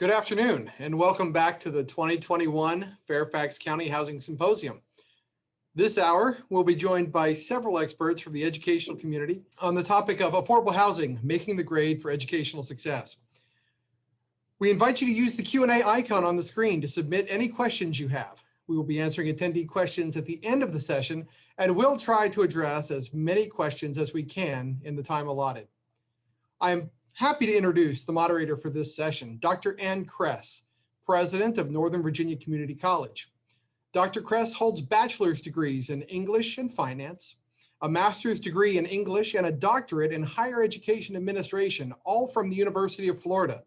Good afternoon and welcome back to the 2021 Fairfax County Housing Symposium. This hour, we'll be joined by several experts from the educational community on the topic of affordable housing, making the grade for educational success. We invite you to use the Q&A icon on the screen to submit any questions you have. We will be answering attendee questions at the end of the session, and we'll try to address as many questions as we can in the time allotted. I'm happy to introduce the moderator for this session, Dr. Ann Kress, president of Northern Virginia Community College. Dr. Kress holds bachelor's degrees in English and finance, a master's degree in English, and a doctorate in higher education administration, all from the University of Florida.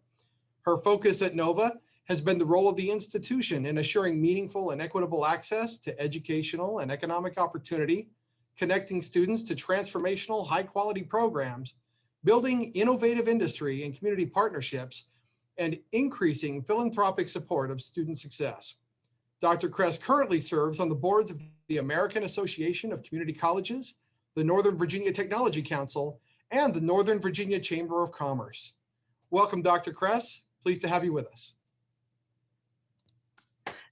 Her focus at NOVA has been the role of the institution in assuring meaningful and equitable access to educational and economic opportunity, connecting students to transformational high-quality programs, building innovative industry and community partnerships, and increasing philanthropic support of student success. Dr. Kress currently serves on the boards of the American Association of Community Colleges, the Northern Virginia Technology Council, and the Northern Virginia Chamber of Commerce. Welcome, Dr. Kress. Pleased to have you with us.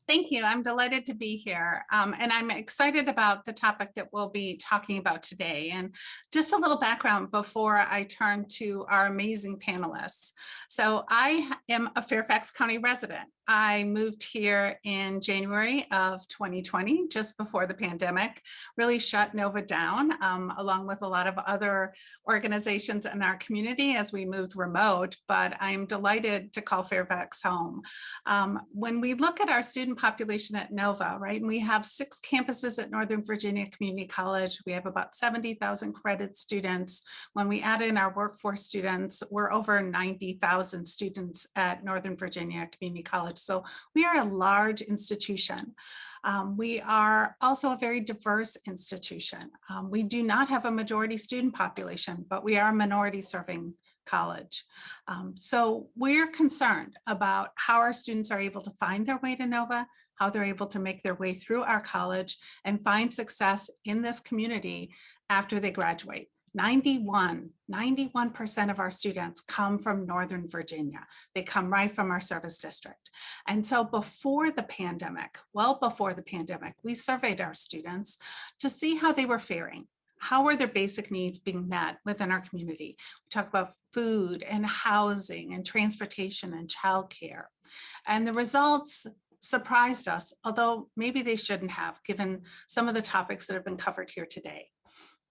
Thank you. I'm delighted to be here. And I'm excited about the topic that we'll be talking about today. And just a little background before I turn to our amazing panelists. So I am a Fairfax County resident. I moved here in January of 2020, just before the pandemic really shut NOVA down, along with a lot of other organizations in our community as we moved remote. But I'm delighted to call Fairfax home. When we look at our student population at NOVA, right, and we have 6 campuses at Northern Virginia Community College. We have about 70,000 credit students. When we add in our workforce students, we're over 90,000 students at Northern Virginia Community College. So we are a large institution. We are also a very diverse institution. We do not have a majority student population, but we are a minority serving college. So we're concerned about how our students are able to find their way to NOVA, how they're able to make their way through our college and find success in this community after they graduate. 91% of our students come from Northern Virginia. They come right from our service district. And so before the pandemic, well before the pandemic, we surveyed our students to see how they were faring. How are their basic needs being met within our community? We talk about food and housing and transportation and childcare. And the results surprised us, although maybe they shouldn't have, given some of the topics that have been covered here today.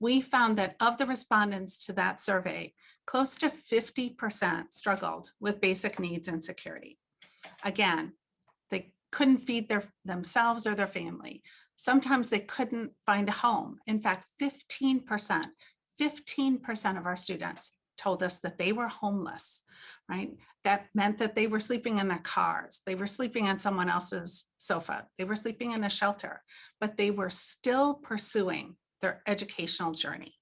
We found that of the respondents to that survey, close to 50% struggled with basic needs and security. Again, they couldn't feed themselves or their family. Sometimes they couldn't find a home. In fact, 15% of our students told us that they were homeless, right? That meant that they were sleeping in their cars. They were sleeping on someone else's sofa. They were sleeping in a shelter, but they were still pursuing their educational journey.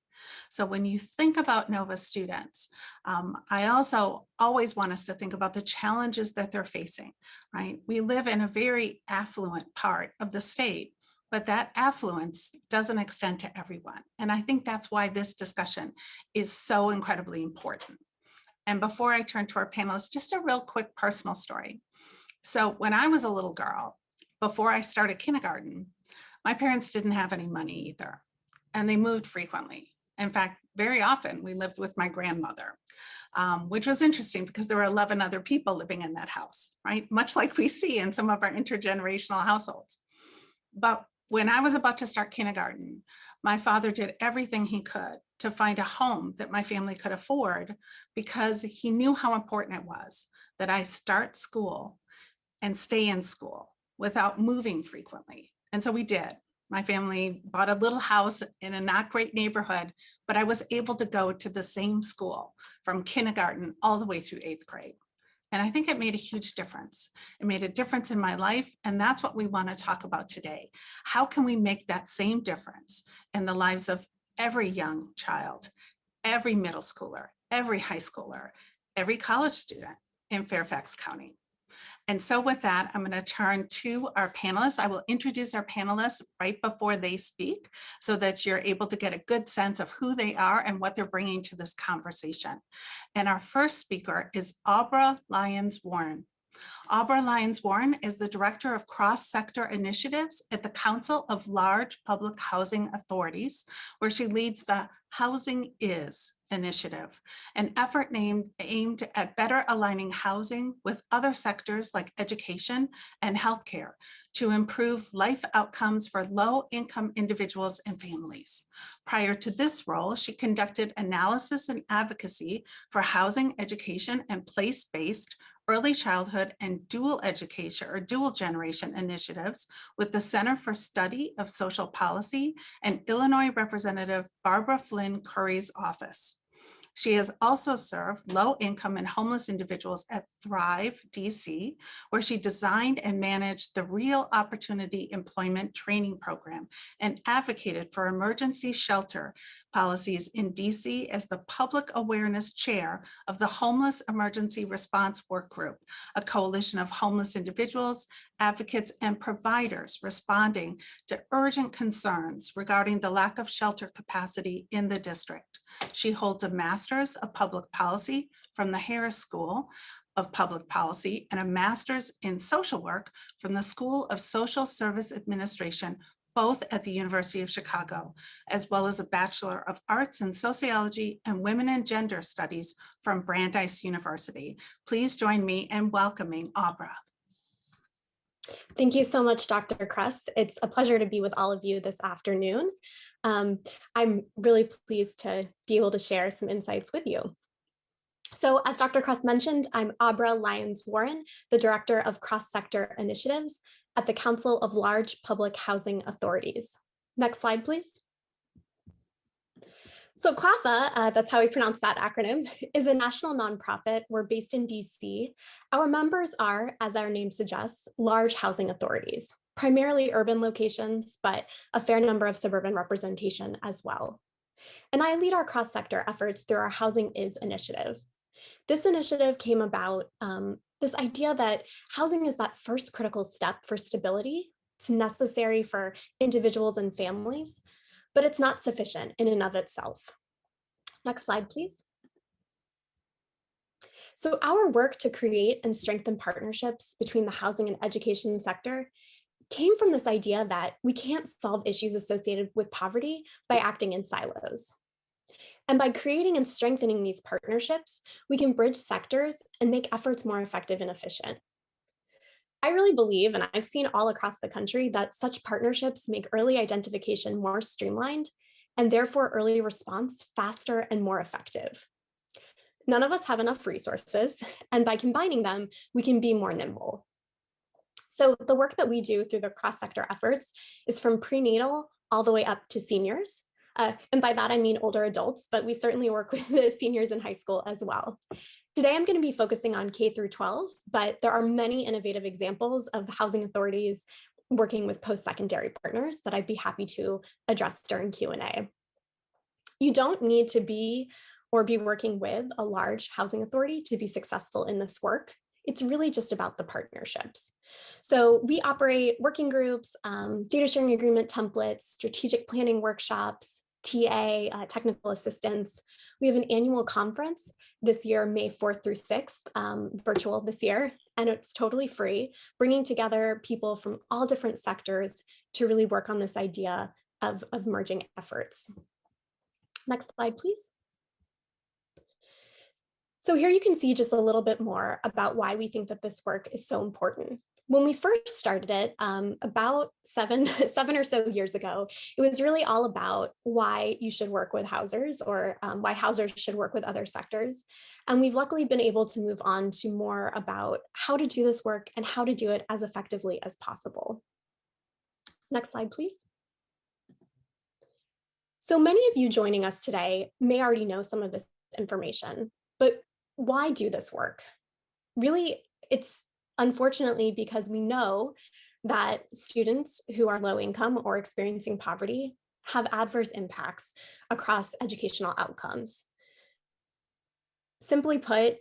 So when you think about NOVA students, I also always want us to think about the challenges that they're facing, right? We live in a very affluent part of the state, but that affluence doesn't extend to everyone. And I think that's why this discussion is so incredibly important. And before I turn to our panelists, just a real quick personal story. So when I was a little girl, before I started kindergarten, my parents didn't have any money either, and they moved frequently. In fact, very often we lived with my grandmother, which was interesting because there were 11 other people living in that house, right? Much like we see in some of our intergenerational households. But when I was about to start kindergarten, my father did everything he could to find a home that my family could afford because he knew how important it was that I start school and stay in school without moving frequently. And so we did. My family bought a little house in a not great neighborhood, but I was able to go to the same school from kindergarten all the way through 8th grade. And I think it made a huge difference. It made a difference in my life. And that's what we want to talk about today. How can we make that same difference in the lives of every young child, every middle schooler, every high schooler, every college student in Fairfax County? And so with that, I'm going to turn to our panelists. I will introduce our panelists right before they speak so that you're able to get a good sense of who they are and what they're bringing to this conversation. And our first speaker is Aubrey Lyons Warren. Aubrey Lyons-Warren is the Director of Cross-Sector Initiatives at the Council of Large Public Housing Authorities, where she leads the Housing Is initiative, an effort aimed at better aligning housing with other sectors like education and healthcare to improve life outcomes for low-income individuals and families. Prior to this role, she conducted analysis and advocacy for housing, education, and place-based early childhood and dual education or dual generation initiatives with the Center for Study of Social Policy and Illinois Representative Barbara Flynn Curry's office. She has also served low-income and homeless individuals at Thrive DC, where she designed and managed the Real Opportunity Employment Training Program and advocated for emergency shelter policies in DC as the public awareness chair of the Homeless Emergency Response Work Group, a coalition of homeless individuals, advocates, and providers responding to urgent concerns regarding the lack of shelter capacity in the district. She holds a Master's of Public Policy from the Harris School of Public Policy and a Master's in Social Work from the School of Social Service Administration, both at the University of Chicago, as well as a Bachelor of Arts in Sociology and Women and Gender Studies from Brandeis University. Please join me in welcoming Aubrey. Thank you so much, Dr. Kress. It's a pleasure to be with all of you this afternoon. I'm really pleased to be able to share some insights with you. So as Dr. Kress mentioned, I'm Aubrey Lyons-Warren, the Director of Cross-Sector Initiatives at the Council of Large Public Housing Authorities. Next slide, please. So CLAFA, that's how we pronounce that acronym, is a national nonprofit. We're based in DC. Our members are, as our name suggests, large housing authorities, primarily urban locations, but a fair number of suburban representation as well. And I lead our cross-sector efforts through our Housing Is initiative. This initiative came about this idea that housing is that first critical step for stability. It's necessary for individuals and families, but it's not sufficient in and of itself. Next slide, please. So our work to create and strengthen partnerships between the housing and education sector came from this idea that we can't solve issues associated with poverty by acting in silos. And by creating and strengthening these partnerships, we can bridge sectors and make efforts more effective and efficient. I really believe, and I've seen all across the country, that such partnerships make early identification more streamlined and therefore early response faster and more effective. None of us have enough resources, and by combining them, we can be more nimble. So the work that we do through the cross-sector efforts is from prenatal all the way up to seniors. And by that, I mean older adults, but we certainly work with the seniors in high school as well. Today, I'm going to be focusing on K through 12, but there are many innovative examples of housing authorities working with post-secondary partners that I'd be happy to address during Q&A. You don't need to be or be working with a large housing authority to be successful in this work. It's really just about the partnerships. So we operate working groups, data sharing agreement templates, strategic planning workshops, TA, technical assistance. We have an annual conference this year, May 4th through 6th, virtual this year, and it's totally free, bringing together people from all different sectors to really work on this idea of merging efforts. Next slide, please. So here you can see just a little bit more about why we think that this work is so important. When we first started it, about seven or so years ago, it was really all about why you should work with housers, or why housers should work with other sectors. And we've luckily been able to move on to more about how to do this work and how to do it as effectively as possible. Next slide, please. So many of you joining us today may already know some of this information, but why do this work? Really, it's unfortunately because we know that students who are low income or experiencing poverty have adverse impacts across educational outcomes. Simply put,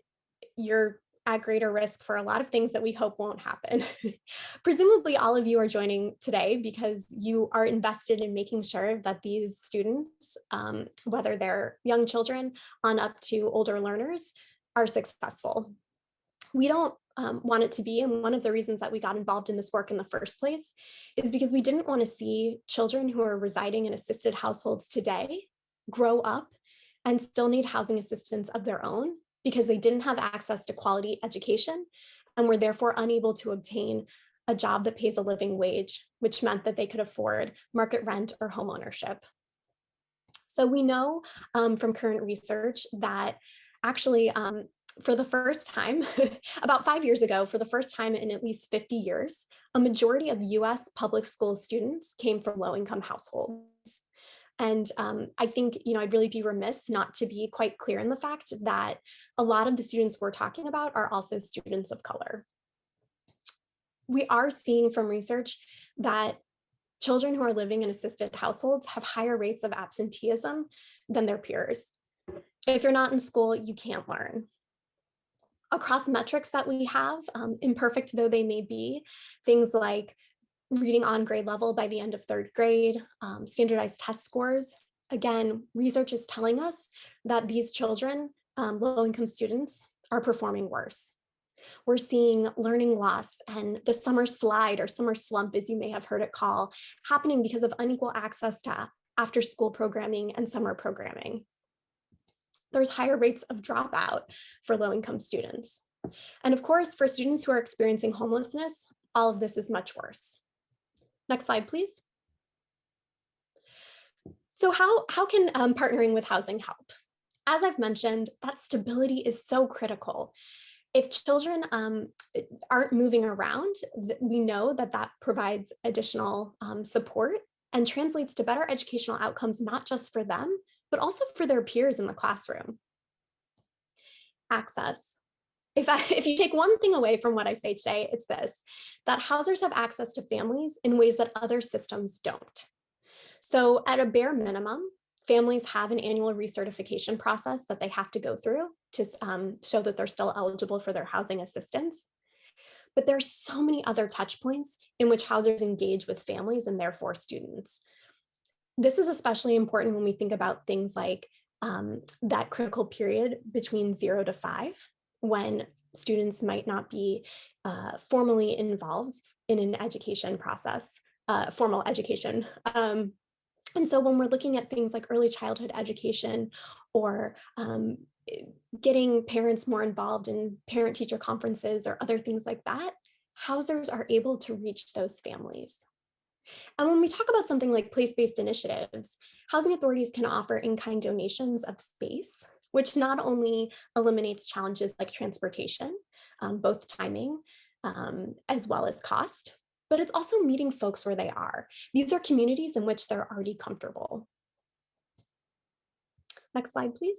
you're at greater risk for a lot of things that we hope won't happen. Presumably all of you are joining today because you are invested in making sure that these students, whether they're young children on up to older learners, are successful. We don't want it to be. And one of the reasons that we got involved in this work in the first place is because we didn't want to see children who are residing in assisted households today grow up and still need housing assistance of their own because they didn't have access to quality education and were therefore unable to obtain a job that pays a living wage, which meant that they could afford market rent or home ownership. So we know from current research that actually for the first time, about 5 years ago, for the first time in at least 50 years, a majority of US public school students came from low-income households. And I think, I'd really be remiss not to be quite clear in the fact that a lot of the students we're talking about are also students of color. We are seeing from research that children who are living in assisted households have higher rates of absenteeism than their peers. If you're not in school, you can't learn. Across metrics that we have, imperfect though they may be, things like reading on grade level by the end of 3rd grade, standardized test scores. Again, research is telling us that these children, low-income students, are performing worse. We're seeing learning loss and the summer slide or summer slump, as you may have heard it called, happening because of unequal access to after-school programming and summer programming. There's higher rates of dropout for low-income students. And of course, for students who are experiencing homelessness, all of this is much worse. Next slide, please. So how can partnering with housing help? As I've mentioned, that stability is so critical. If children aren't moving around, we know that that provides additional support and translates to better educational outcomes, not just for them, but also for their peers in the classroom. Access. If you take one thing away from what I say today, it's this, that housers have access to families in ways that other systems don't. So at a bare minimum, families have an annual recertification process that they have to go through to show that they're still eligible for their housing assistance. But there's so many other touch points in which housers engage with families and therefore students. This is especially important when we think about things like that critical period between 0 to 5, when students might not be formally involved in an education process, formal education. And so when we're looking at things like early childhood education or getting parents more involved in parent-teacher conferences or other things like that, housers are able to reach those families. And when we talk about something like place-based initiatives, housing authorities can offer in-kind donations of space, which not only eliminates challenges like transportation, both timing as well as cost, but it's also meeting folks where they are. These are communities in which they're already comfortable. Next slide, please.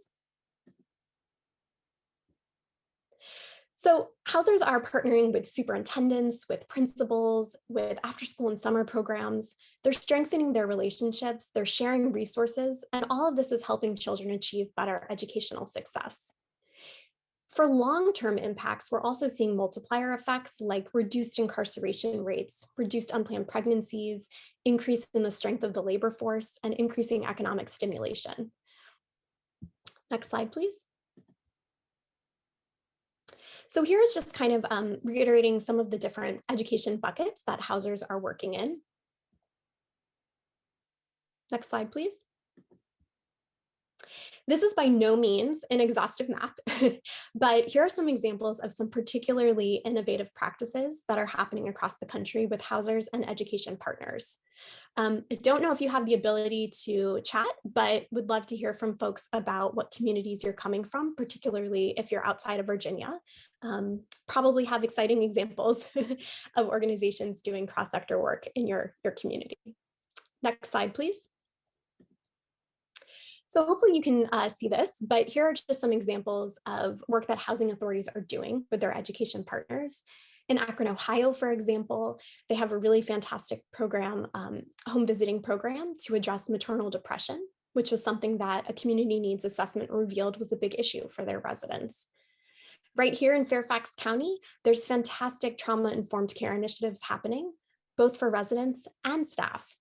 So housers are partnering with superintendents, with principals, with after-school and summer programs. They're strengthening their relationships, they're sharing resources, and all of this is helping children achieve better educational success. For long-term impacts, we're also seeing multiplier effects like reduced incarceration rates, reduced unplanned pregnancies, increase in the strength of the labor force, and increasing economic stimulation. Next slide, please. So here's just kind of reiterating some of the different education buckets that housers are working in. Next slide, please. This is by no means an exhaustive map, but here are some examples of some particularly innovative practices that are happening across the country with housers and education partners. I don't know if you have the ability to chat, but would love to hear from folks about what communities you're coming from, particularly if you're outside of Virginia. Probably have exciting examples of organizations doing cross-sector work in your community. Next slide, please. So hopefully you can see this, but here are just some examples of work that housing authorities are doing with their education partners. In Akron, Ohio, for example, they have a really fantastic program, home visiting program to address maternal depression, which was something that a community needs assessment revealed was a big issue for their residents. Right here in Fairfax County, there's fantastic trauma-informed care initiatives happening, both for residents and staff.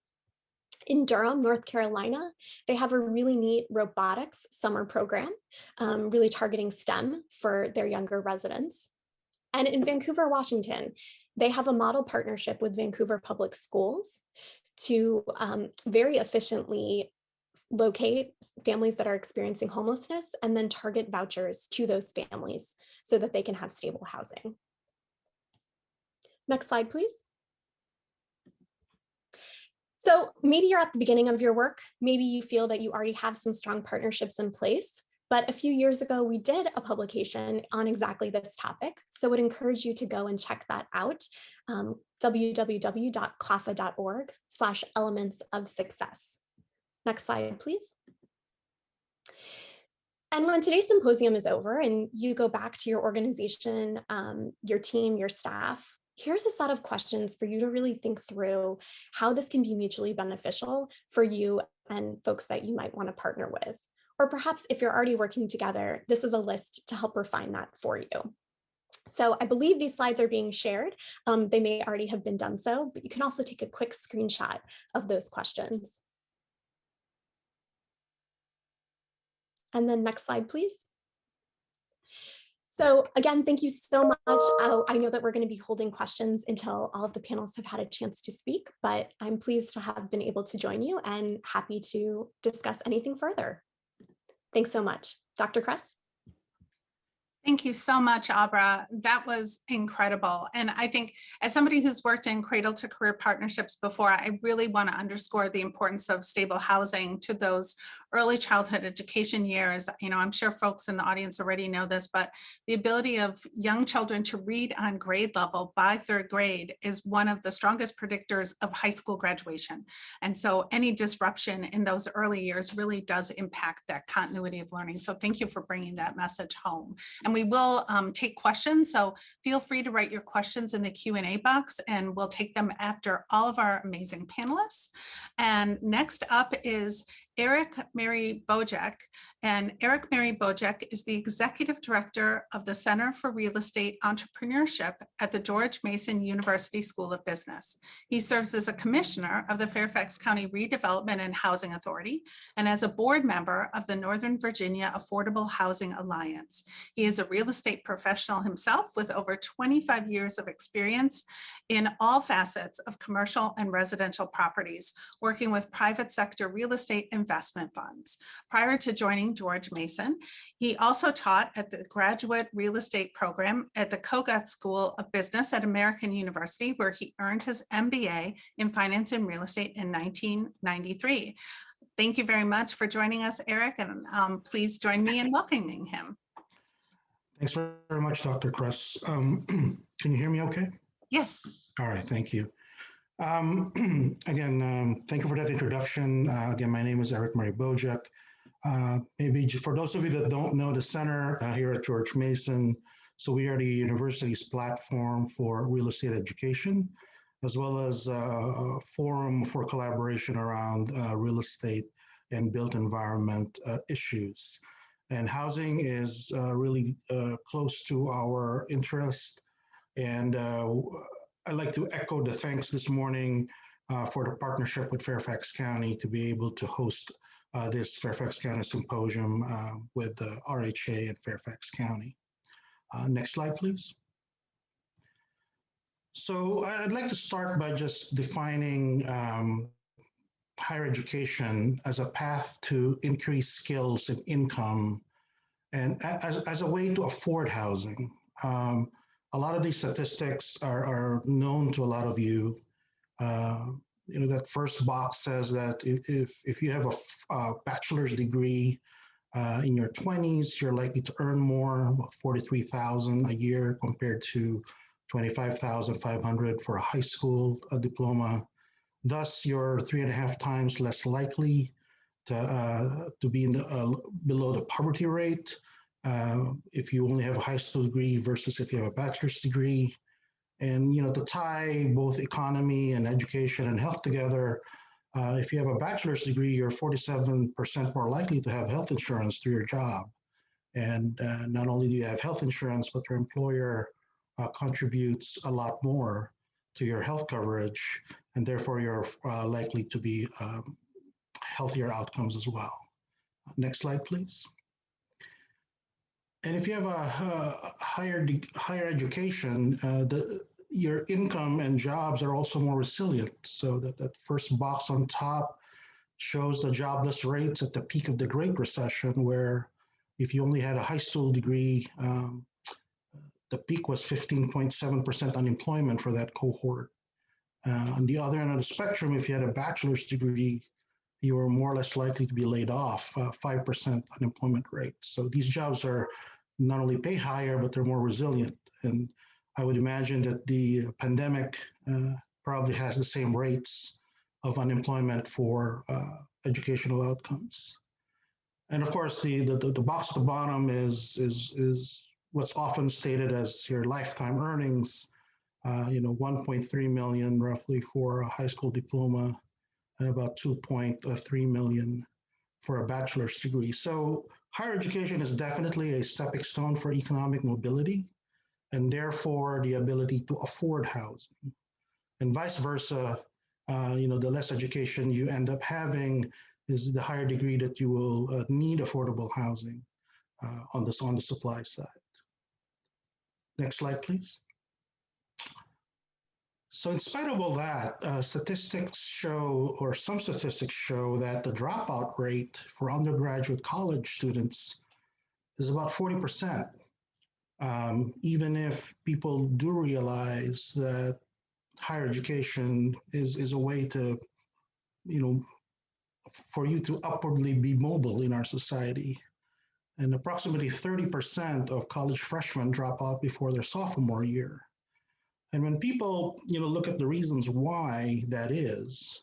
In Durham, North Carolina, they have a really neat robotics summer program, really targeting STEM for their younger residents. And in Vancouver, Washington, they have a model partnership with Vancouver Public Schools to very efficiently locate families that are experiencing homelessness and then target vouchers to those families so that they can have stable housing. Next slide, please. So maybe you're at the beginning of your work. Maybe you feel that you already have some strong partnerships in place. But a few years ago, we did a publication on exactly this topic. So I would encourage you to go and check that out, www.clafa.org/elements of success. Next slide, please. And when today's symposium is over and you go back to your organization, your team, your staff, here's a set of questions for you to really think through how this can be mutually beneficial for you and folks that you might want to partner with. Or perhaps if you're already working together, this is a list to help refine that for you. So I believe these slides are being shared. They may already have been done so, but you can also take a quick screenshot of those questions. And then next slide, please. So again, thank you so much. I know that we're going to be holding questions until all of the panelists have had a chance to speak, but I'm pleased to have been able to join you and happy to discuss anything further. Thanks so much. Dr. Kress? Thank you so much, Abra. That was incredible. And I think as somebody who's worked in cradle to career partnerships before, I really want to underscore the importance of stable housing to those early childhood education years. You know, I'm sure folks in the audience already know this, but the ability of young children to read on grade level by third grade is one of the strongest predictors of high school graduation. And so any disruption in those early years really does impact that continuity of learning. So thank you for bringing that message home. And we will take questions, so feel free to write your questions in the Q&A box and we'll take them after all of our amazing panelists. And next up is Eric Mary Bojack. And Eric Mary Bojack is the Executive Director of the Center for Real Estate Entrepreneurship at the George Mason University School of Business. He serves as a commissioner of the Fairfax County Redevelopment and Housing Authority and as a board member of the Northern Virginia Affordable Housing Alliance. He is a real estate professional himself with over 25 years of experience in all facets of commercial and residential properties, working with private sector real estate investment funds. Prior to joining George Mason, he also taught at the Graduate Real Estate Program at the Kogut School of Business at American University, where he earned his MBA in Finance and Real Estate in 1993. Thank you very much for joining us, Eric, and please join me in welcoming him. Thanks very much, Dr. Kress. Can you hear me okay? Yes. All right, thank you. Again, thank you for that introduction. Again, my name is Eric Murray Bojack. Maybe for those of you that don't know the center here at George Mason, so we are the university's platform for real estate education, as well as a forum for collaboration around real estate and built environment issues. And housing is really close to our interest. And I'd like to echo the thanks this morning for the partnership with Fairfax County to be able to host this Fairfax County Symposium with the RHA and Fairfax County. Next slide, please. So I'd like to start by just defining higher education as a path to increase skills and income and as a way to afford housing. A lot of these statistics are known to a lot of you. You know, that first box says that if you have a bachelor's degree in your 20s, you're likely to earn more, about $43,000 a year compared to $25,500 for a high school diploma. Thus, you're 3.5 times less likely to be in the, below the poverty rate if you only have a high school degree versus if you have a bachelor's degree. And, you know, to tie both economy and education and health together, if you have a bachelor's degree, you're 47% more likely to have health insurance through your job. And not only do you have health insurance, but your employer contributes a lot more to your health coverage, and therefore you're likely to be healthier outcomes as well. Next slide, please. And if you have a higher education, your income and jobs are also more resilient. So that first box on top shows the jobless rates at the peak of the Great Recession, where if you only had a high school degree, the peak was 15.7% unemployment for that cohort. On the other end of the spectrum, if you had a bachelor's degree, you were more or less likely to be laid off, 5% unemployment rate. So these jobs are not only pay higher, but they're more resilient. And I would imagine that the pandemic probably has the same rates of unemployment for educational outcomes. And of course, the box at the bottom is what's often stated as your lifetime earnings. 1.3 million roughly for a high school diploma, and about 2.3 million for a bachelor's degree. So higher education is definitely a stepping stone for economic mobility, and therefore the ability to afford housing. And vice versa, the less education you end up having is the higher degree that you will need affordable housing on the supply side. Next slide, please. So in spite of all that, statistics show, or some statistics show, that the dropout rate for undergraduate college students is about 40%. Even if people do realize that higher education is a way to, for you to upwardly be mobile in our society. And approximately 30% of college freshmen drop out before their sophomore year. And when people, look at the reasons why that is,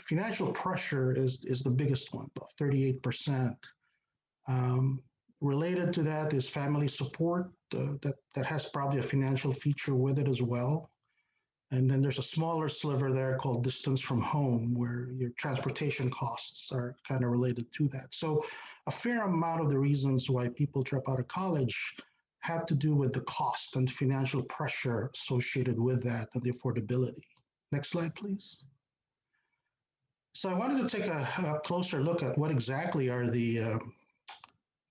financial pressure is the biggest one, about 38%. Related to that is family support, that has probably a financial feature with it as well. And then there's a smaller sliver there called distance from home, where your transportation costs are kind of related to that. So a fair amount of the reasons why people drop out of college have to do with the cost and financial pressure associated with that and the affordability. Next slide, please. So I wanted to take a closer look at what exactly are the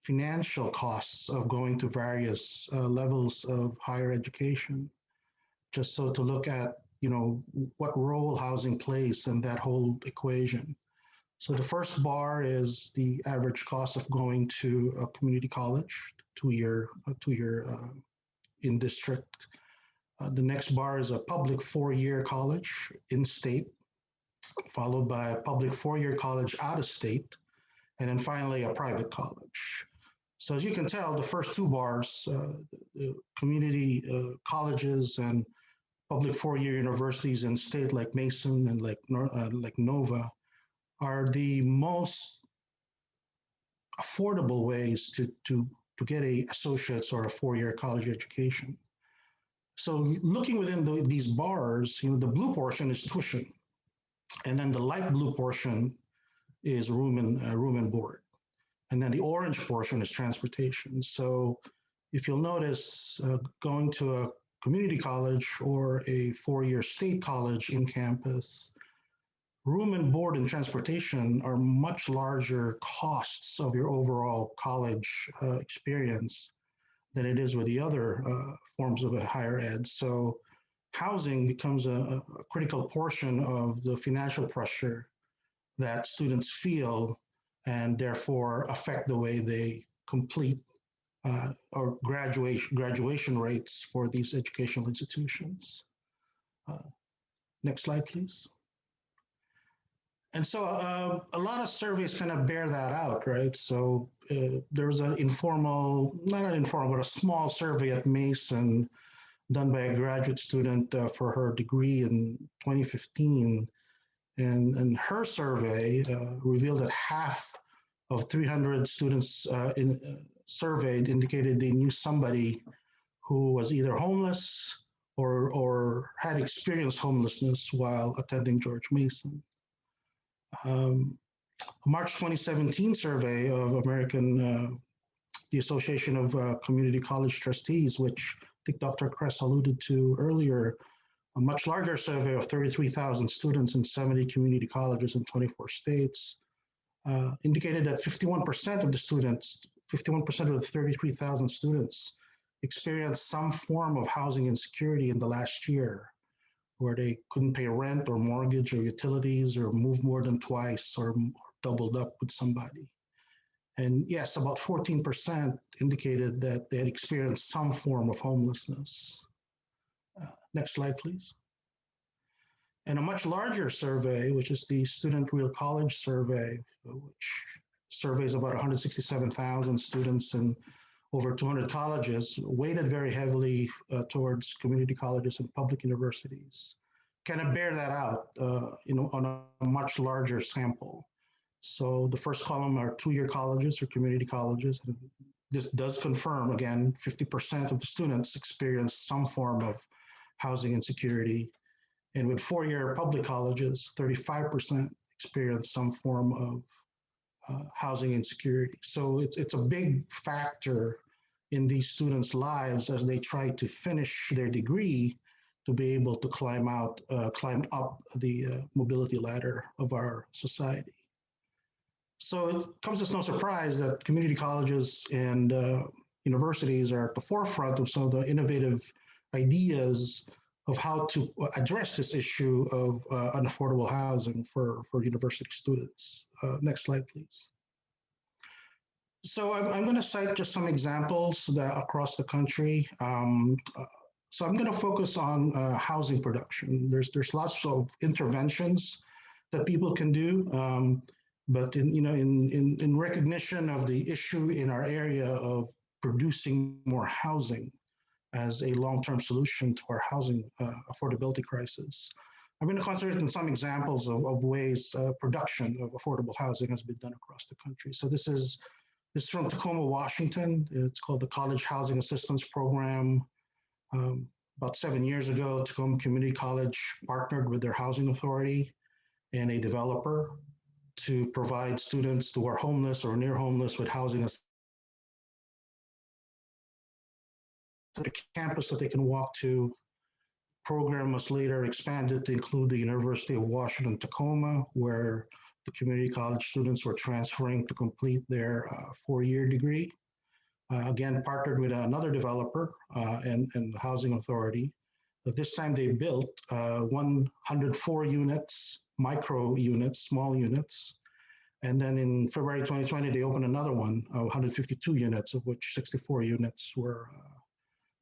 financial costs of going to various levels of higher education, just so to look at, what role housing plays in that whole equation. So the first bar is the average cost of going to a community college, two-year in district. The next bar is a public four-year college in state, followed by a public four-year college out of state, and then finally a private college. So as you can tell, the first two bars, the community colleges and public four-year universities in state like Mason and like Nova, are the most affordable ways to get a associate's or a four-year college education. So looking within these bars, the blue portion is tuition, and then the light blue portion is room and board, and then the orange portion is transportation. So if you'll notice, going to a community college or a four-year state college in campus, room and board and transportation are much larger costs of your overall college experience than it is with the other forms of higher ed. So housing becomes a critical portion of the financial pressure that students feel, and therefore affect the way they complete or graduation rates for these educational institutions. Next slide, please. And so a lot of surveys kind of bear that out, right? So there was an informal, not an informal, but a small survey at Mason done by a graduate student for her degree in 2015. And her survey revealed that half of 300 students surveyed indicated they knew somebody who was either homeless or had experienced homelessness while attending George Mason. A March 2017 survey of the Association of Community College Trustees, which I think Dr. Kress alluded to earlier, a much larger survey of 33,000 students in 70 community colleges in 24 states, indicated that 51% of the students 51% of the 33,000 students experienced some form of housing insecurity in the last year, where they couldn't pay rent or mortgage or utilities or move more than twice or doubled up with somebody. And yes, about 14% indicated that they had experienced some form of homelessness. Next slide, please. And a much larger survey, which is the Student Real College Survey, which surveys about 167,000 students in over 200 colleges, weighted very heavily towards community colleges and public universities, kind of bear that out, on a much larger sample. So the first column are two-year colleges or community colleges. This does confirm, again, 50% of the students experience some form of housing insecurity. And with four-year public colleges, 35% experience some form of housing insecurity. So it's a big factor in these students' lives as they try to finish their degree to be able to climb up the mobility ladder of our society. So it comes as no surprise that community colleges and universities are at the forefront of some of the innovative ideas of how to address this issue of unaffordable housing for university students. Next slide, please. So I'm going to cite just some examples that across the country. So I'm going to focus on housing production. There's lots of interventions that people can do. But in recognition of the issue in our area of producing more housing as a long-term solution to our housing affordability crisis, I'm going to concentrate on some examples of ways production of affordable housing has been done across the country. So this is from Tacoma, Washington. It's called the College Housing Assistance Program. About 7 years ago, Tacoma Community College partnered with their housing authority and a developer to provide students who are homeless or near homeless with housing at a campus that they can walk to. Program was later expanded to include the University of Washington, Tacoma, where the community college students were transferring to complete their four-year degree. Again, partnered with another developer and the housing authority. But this time they built 104 units, micro units, small units. And then in February 2020, they opened another one, 152 units, of which 64 units were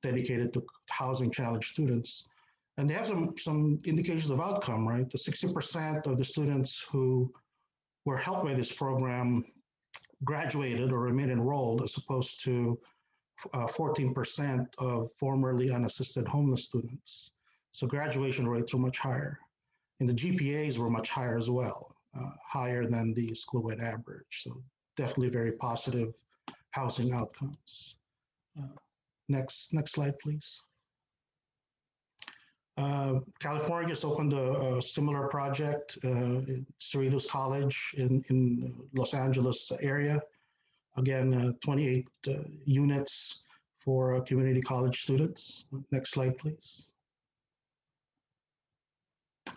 dedicated to housing challenged students. And they have some indications of outcome, right? The 60% of the students who were helped by this program graduated or remained enrolled, as opposed to 14% of formerly unassisted homeless students. So graduation rates were much higher. And the GPAs were much higher as well, higher than the school-wide average. So definitely very positive housing outcomes. Next slide, please. California just opened a similar project at Cerritos College in Los Angeles area. Again, 28 units for community college students. Next slide, please.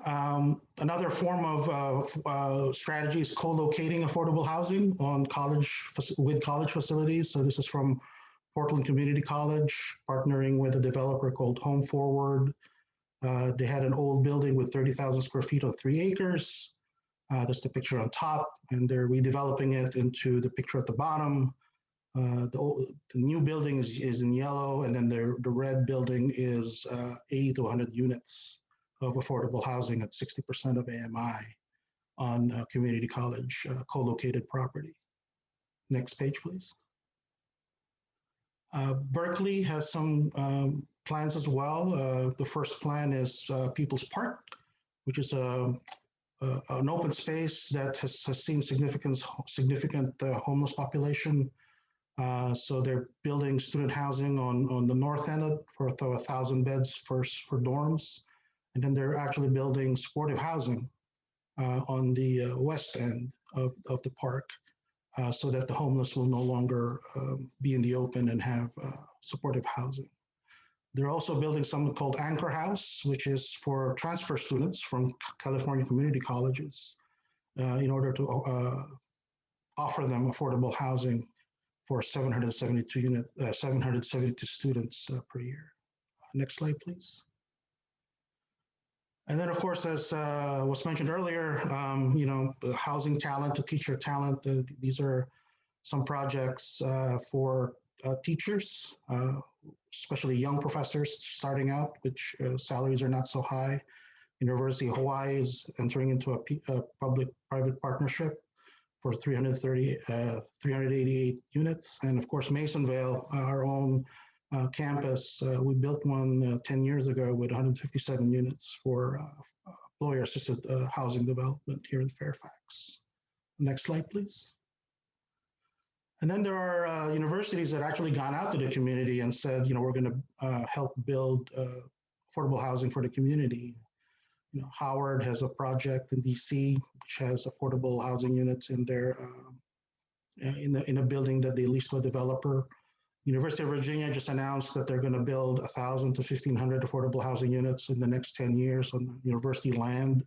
Another form of strategy is co-locating affordable housing on with college facilities. So this is from Portland Community College, partnering with a developer called Home Forward. They had an old building with 30,000 square feet on 3 acres. That's the picture on top, and they're redeveloping it into the picture at the bottom. The new building is in yellow, and then the red building is 80 to 100 units of affordable housing at 60% of AMI on community college co-located property. Next page, please. Berkeley has some plans as well. The first plan is People's Park, which is an open space that has seen significant homeless population. So they're building student housing on the north end for 1,000 beds for dorms. And then they're actually building supportive housing on the west end of the park so that the homeless will no longer be in the open and have supportive housing. They're also building something called Anchor House, which is for transfer students from California community colleges in order to offer them affordable housing for 772 students per year. Next slide, please. And then, of course, as was mentioned earlier, the housing talent, the teacher talent, these are some projects for teachers, especially young professors starting out, which salaries are not so high. University of Hawaii is entering into a public-private partnership for 388 units. And of course, Masonville, our own campus, we built one 10 years ago with 157 units for employer-assisted housing development here in Fairfax. Next slide, please. And then there are universities that actually gone out to the community and said, we're going to help build affordable housing for the community. Howard has a project in DC, which has affordable housing units in their in a building that they leased to a developer. University of Virginia just announced that they're going to build 1,000 to 1,500 affordable housing units in the next 10 years on university land,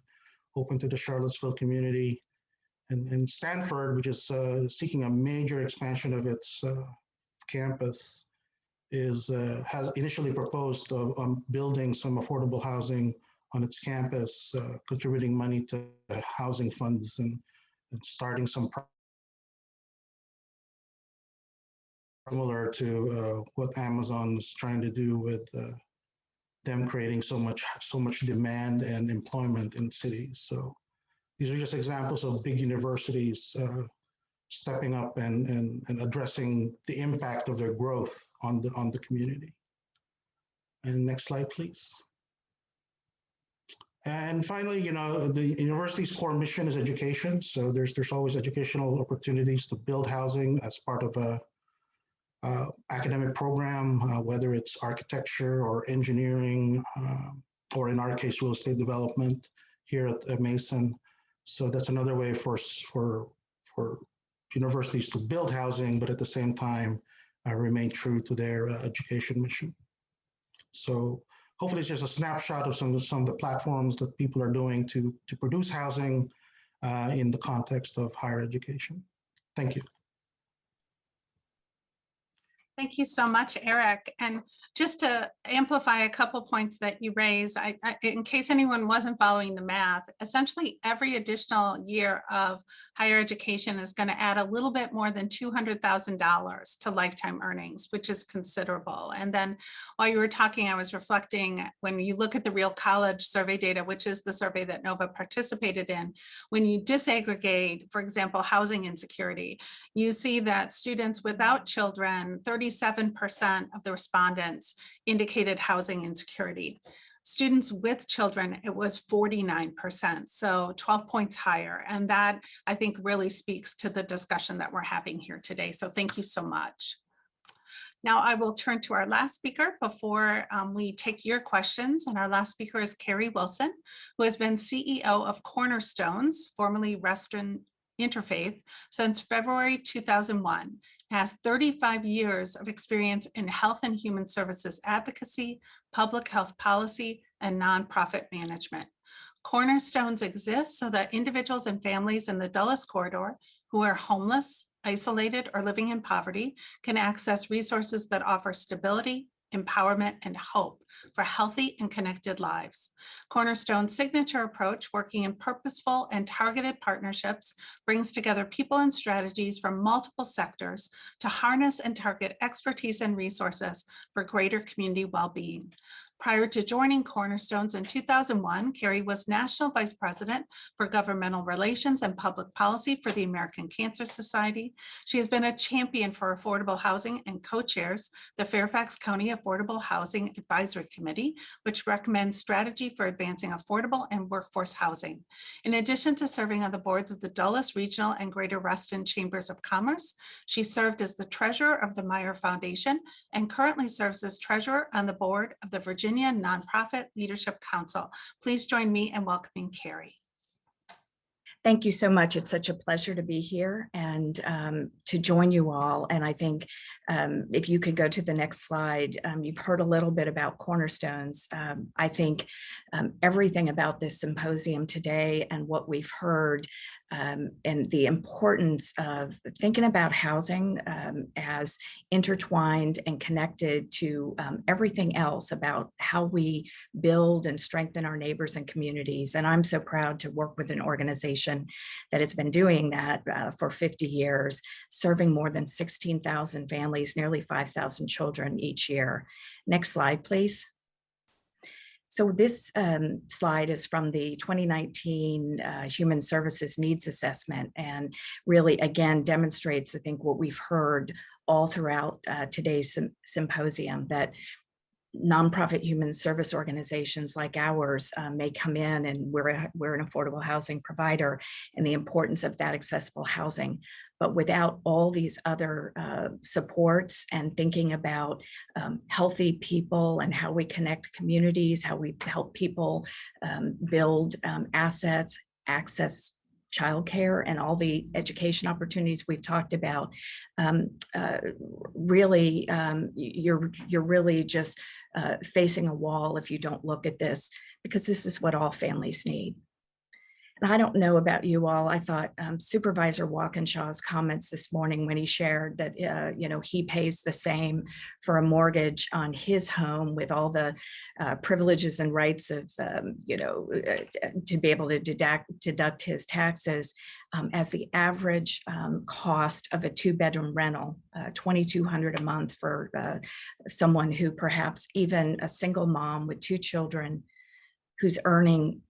open to the Charlottesville community. And Stanford, which is seeking a major expansion of its campus, has initially proposed building some affordable housing on its campus, contributing money to housing funds and starting some similar to what Amazon is trying to do with them creating so much demand and employment in cities. So these are just examples of big universities stepping up and addressing the impact of their growth on the community. And next slide, please. And finally, the university's core mission is education. So there's always educational opportunities to build housing as part of a academic program, whether it's architecture or engineering, or in our case, real estate development here at Mason. So that's another way for universities to build housing, but at the same time, remain true to their education mission. So hopefully it's just a snapshot of some of the platforms that people are doing to produce housing in the context of higher education. Thank you. Thank you so much, Eric. And just to amplify a couple points that you raised, in case anyone wasn't following the math, essentially every additional year of higher education is going to add a little bit more than $200,000 to lifetime earnings, which is considerable. And then while you were talking, I was reflecting, when you look at the Real College survey data, which is the survey that Nova participated in, when you disaggregate, for example, housing insecurity, you see that students without children, 37% of the respondents indicated housing insecurity. Students with children, it was 49%, so 12 points higher. And that, I think, really speaks to the discussion that we're having here today. So thank you so much. Now I will turn to our last speaker before we take your questions. And our last speaker is Carrie Wilson, who has been CEO of Cornerstones, formerly Restaurant Interfaith, since February 2001. Has 35 years of experience in health and human services advocacy, public health policy, and nonprofit management. Cornerstones exists so that individuals and families in the Dulles Corridor who are homeless, isolated, or living in poverty can access resources that offer stability, empowerment, and hope for healthy and connected lives. Cornerstone's signature approach, working in purposeful and targeted partnerships, brings together people and strategies from multiple sectors to harness and target expertise and resources for greater community well-being. Prior to joining Cornerstones in 2001, Carrie was National Vice President for Governmental Relations and Public Policy for the American Cancer Society. She has been a champion for affordable housing and co-chairs the Fairfax County Affordable Housing Advisory Committee, which recommends strategy for advancing affordable and workforce housing. In addition to serving on the boards of the Dulles Regional and Greater Reston Chambers of Commerce, she served as the treasurer of the Meyer Foundation and currently serves as treasurer on the board of the Virginia Nonprofit Leadership Council. Please join me in welcoming Carrie. Thank you so much. It's such a pleasure to be here and to join you all. And I think if you could go to the next slide, you've heard a little bit about Cornerstones. I think everything about this symposium today and what we've heard and the importance of thinking about housing as intertwined and connected to everything else about how we build and strengthen our neighbors and communities. And I'm so proud to work with an organization that has been doing that for 50 years, serving more than 16,000 families, nearly 5,000 children each year. Next slide, please. So this slide is from the 2019 Human Services Needs Assessment, and really, again, demonstrates, I think, what we've heard all throughout today's symposium, that nonprofit human service organizations like ours may come in, and we're an affordable housing provider, and the importance of that accessible housing. But without all these other supports and thinking about healthy people and how we connect communities, how we help people build assets, access childcare, and all the education opportunities we've talked about, really, you're really just facing a wall if you don't look at this, because this is what all families need. And I don't know about you all, I thought Supervisor Walkinshaw's comments this morning when he shared that, he pays the same for a mortgage on his home with all the privileges and rights of, to be able to deduct his taxes as the average cost of a 2-bedroom rental, $2,200 a month for someone who perhaps even a single mom with 2 children who's earning,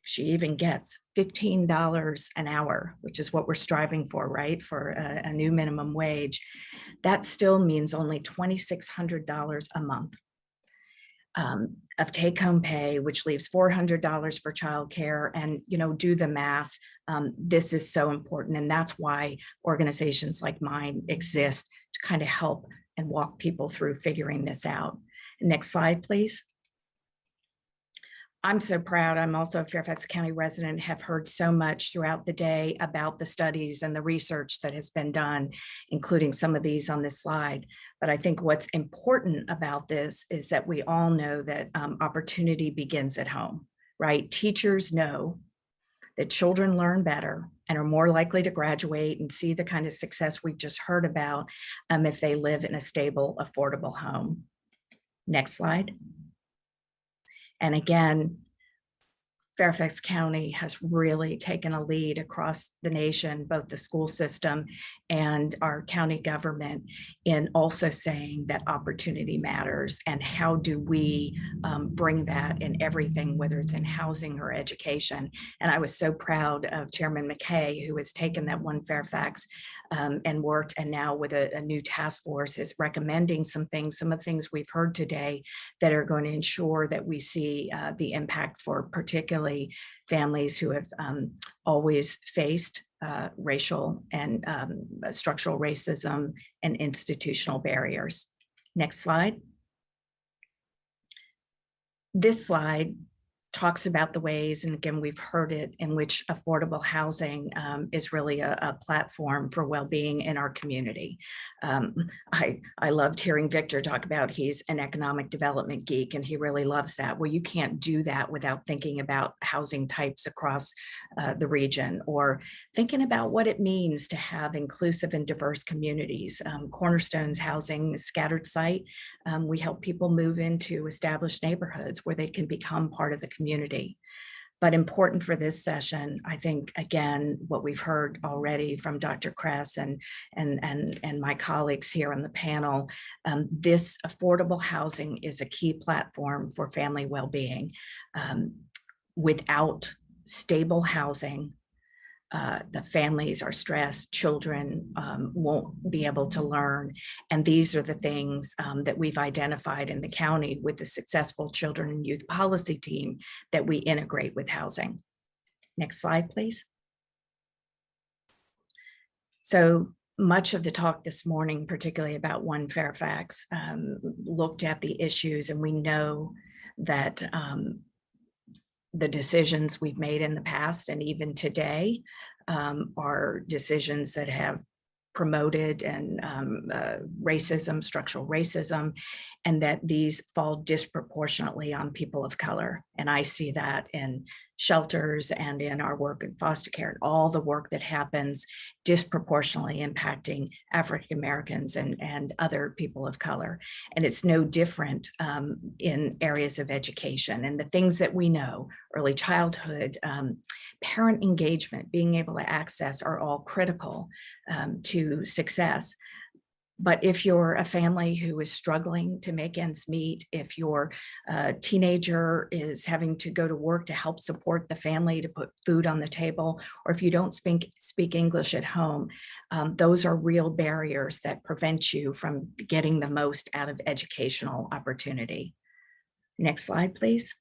she even gets $15 an hour, which is what we're striving for, right? For a new minimum wage. That still means only $2,600 a month of take-home pay, which leaves $400 for childcare. And, do the math. This is so important. And that's why organizations like mine exist, to kind of help and walk people through figuring this out. Next slide, please. I'm so proud. I'm also a Fairfax County resident, have heard so much throughout the day about the studies and the research that has been done, including some of these on this slide. But I think what's important about this is that we all know that opportunity begins at home, right? Teachers know that children learn better and are more likely to graduate and see the kind of success we've just heard about if they live in a stable, affordable home. Next slide. And again, Fairfax County has really taken a lead across the nation, both the school system and our county government, in also saying that opportunity matters, and how do we bring that in everything, whether it's in housing or education. And I was so proud of Chairman McKay, who has taken that One Fairfax and worked, and now with a new task force is recommending some of the things we've heard today that are going to ensure that we see the impact for particularly families who have always faced racial and structural racism and institutional barriers. Next slide. This slide talks about the ways, and again, we've heard it, in which affordable housing is really a platform for well-being in our community. I loved hearing Victor talk about he's an economic development geek, and he really loves that. Well, you can't do that without thinking about housing types across the region, or thinking about what it means to have inclusive and diverse communities. Cornerstone's housing scattered site. We help people move into established neighborhoods where they can become part of the community. But important for this session, I think, again, what we've heard already from Dr. Kress and my colleagues here on the panel, this affordable housing is a key platform for family well-being. Without stable housing, the families are stressed, children won't be able to learn. And these are the things that we've identified in the county with the successful children and youth policy team that we integrate with housing. Next slide, please. So much of the talk this morning, particularly about One Fairfax, looked at the issues, and we know that the decisions we've made in the past and even today are decisions that have promoted and racism, structural racism, and that these fall disproportionately on people of color. And I see that in shelters and in our work in foster care, and all the work that happens disproportionately impacting African Americans and other people of color. And it's no different in areas of education and the things that we know, early childhood, parent engagement, being able to access are all critical to success. But if you're a family who is struggling to make ends meet, if your teenager is having to go to work to help support the family to put food on the table, or if you don't speak English at home, those are real barriers that prevent you from getting the most out of educational opportunity. Next slide, please.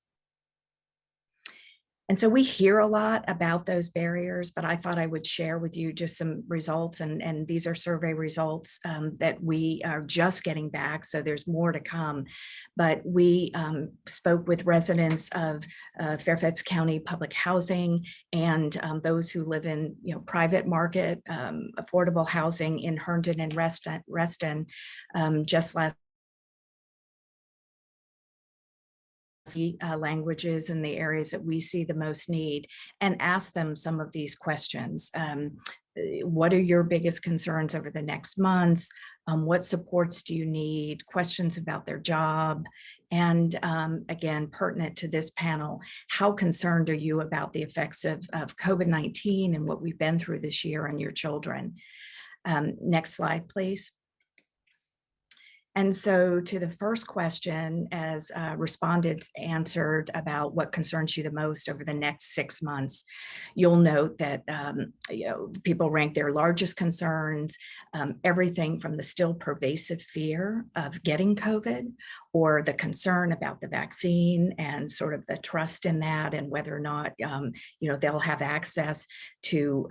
And so we hear a lot about those barriers, but I thought I would share with you just some results, and these are survey results that we are just getting back, so there's more to come. But we spoke with residents of Fairfax County public housing and those who live in private market affordable housing in Herndon and Reston just last languages in the areas that we see the most need, and ask them some of these questions. What are your biggest concerns over the next months? What supports do you need? Questions about their job. And again, pertinent to this panel, how concerned are you about the effects of COVID-19 and what we've been through this year on your children? Next slide, please. And so to the first question, as respondents answered about what concerns you the most over the next 6 months, you'll note that people rank their largest concerns, everything from the still pervasive fear of getting COVID, or the concern about the vaccine and sort of the trust in that, and whether or not they'll have access to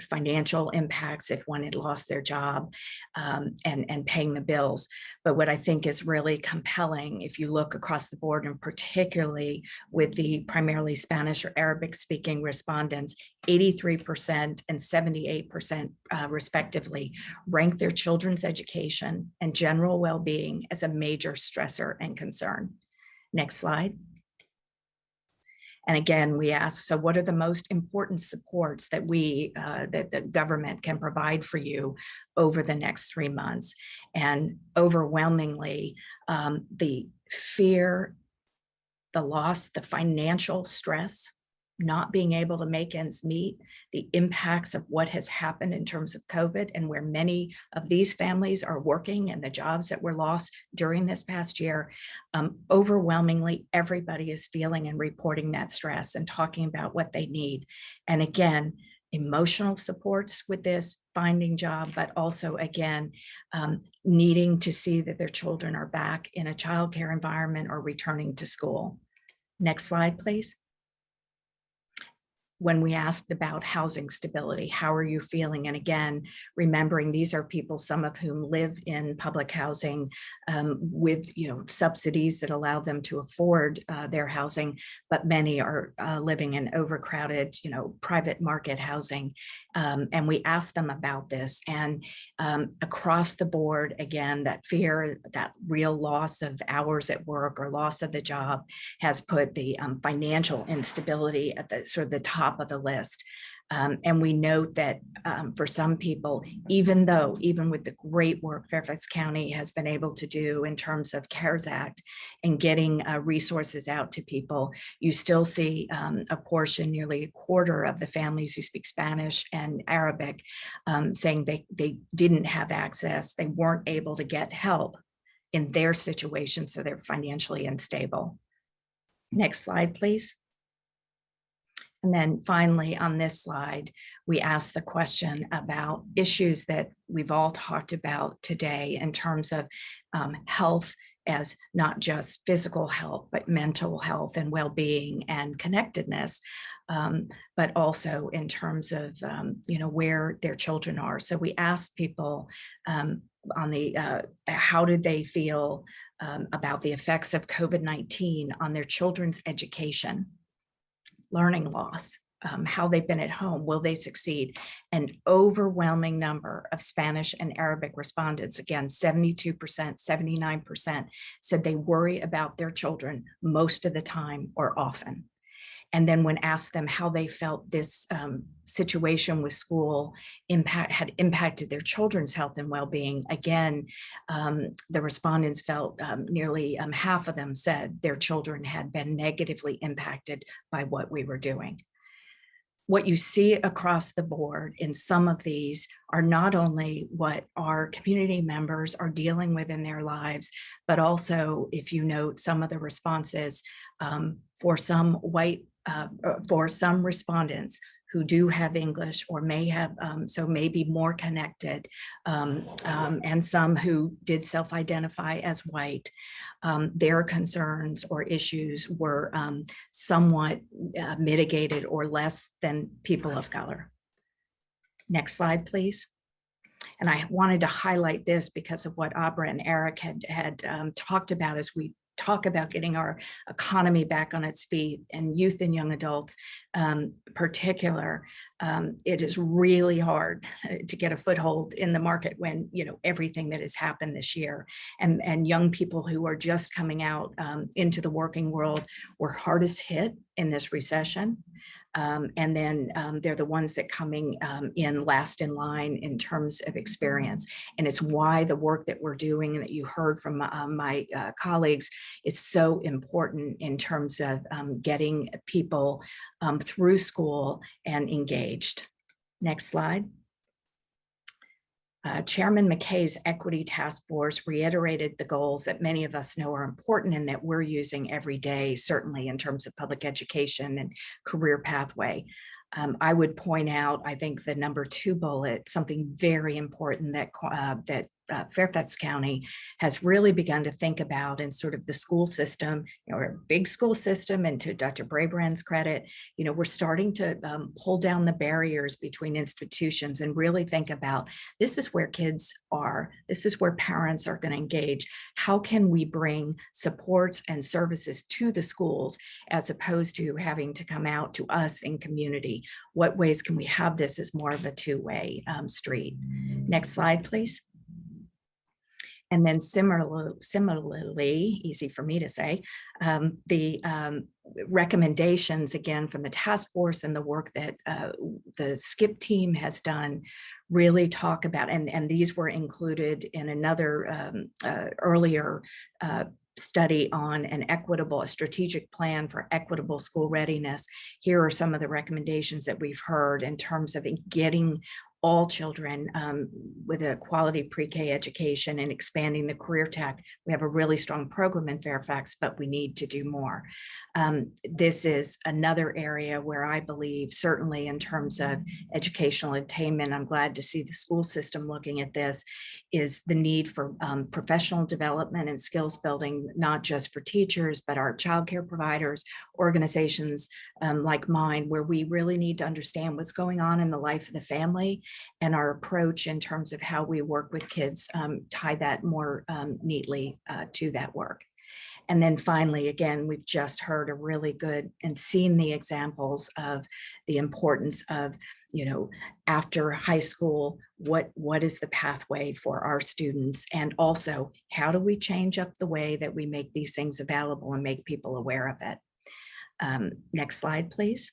financial impacts if one had lost their job, and paying the bills. But what I think is really compelling, if you look across the board, and particularly with the primarily Spanish or Arabic speaking respondents, 83% and 78% respectively rank their children's education and general well-being as a major stressor and concern. Next slide. And again, we ask, so what are the most important supports that that the government can provide for you over the next 3 months? And overwhelmingly, the fear, the loss, the financial stress, not being able to make ends meet, the impacts of what has happened in terms of COVID, and where many of these families are working, and the jobs that were lost during this past year. Overwhelmingly, everybody is feeling and reporting that stress and talking about what they need. And again, emotional supports with this, finding job, but also again, needing to see that their children are back in a childcare environment or returning to school. Next slide, please. When we asked about housing stability, how are you feeling? And again, remembering these are people, some of whom live in public housing with subsidies that allow them to afford their housing, but many are living in overcrowded, private market housing. And we asked them about this, and across the board, again, that fear, that real loss of hours at work or loss of the job has put the financial instability at the sort of the top of the list. And we note that for some people, even with the great work Fairfax County has been able to do in terms of CARES Act and getting resources out to people, you still see a portion, nearly a quarter of the families who speak Spanish and Arabic saying they didn't have access, they weren't able to get help in their situation, so they're financially unstable. Next slide, please. And then finally, on this slide, we ask the question about issues that we've all talked about today in terms of health, as not just physical health, but mental health and well-being and connectedness, but also in terms of where their children are. So we asked people on the how did they feel about the effects of COVID-19 on their children's education, learning loss, how they've been at home. Will they succeed? An overwhelming number of Spanish and Arabic respondents, again, 72%, 79%, said they worry about their children most of the time or often. And then when asked them how they felt this situation with school had impacted their children's health and well-being, again, the respondents felt nearly half of them said their children had been negatively impacted by what we were doing. What you see across the board in some of these are not only what our community members are dealing with in their lives, but also, if you note some of the responses, for some respondents who do have English or may have, so may be more connected, and some who did self-identify as white, their concerns or issues were somewhat mitigated or less than people of color. Next slide, please. And I wanted to highlight this because of what Abra and Eric had talked about as we talk about getting our economy back on its feet, and youth and young adults particular. It is really hard to get a foothold in the market when, you know, everything that has happened this year, and young people who are just coming out into the working world were hardest hit in this recession. And then they're the ones that coming in last in line in terms of experience. And it's why the work that we're doing and that you heard from my colleagues is so important in terms of getting people through school and engaged. Next slide. Chairman McKay's Equity Task Force reiterated the goals that many of us know are important and that we're using every day, certainly in terms of public education and career pathway. I would point out, I think the number 2 bullet, something very important that Fairfax County has really begun to think about in sort of the school system, you know, a big school system, and to Dr. Brabrand's credit, you know, we're starting to pull down the barriers between institutions and really think about, this is where kids are, this is where parents are going to engage. How can we bring supports and services to the schools as opposed to having to come out to us in community? What ways can we have this as more of a two-way street? Next slide, please. And then similarly, easy for me to say, the recommendations, again, from the task force and the work that the SCIP team has done really talk about, and these were included in another earlier study on a strategic plan for equitable school readiness. Here are some of the recommendations that we've heard in terms of getting all children with a quality pre-K education and expanding the career track. We have a really strong program in Fairfax, but we need to do more. This is another area where I believe, certainly in terms of educational attainment, I'm glad to see the school system looking at this, is the need for professional development and skills building, not just for teachers, but our childcare providers, organizations like mine, where we really need to understand what's going on in the life of the family, and our approach in terms of how we work with kids tie that more neatly to that work. And then finally, again, we've just heard a really good and seen the examples of the importance of, you know, after high school, what is the pathway for our students? And also, how do we change up the way that we make these things available and make people aware of it? Next slide, please.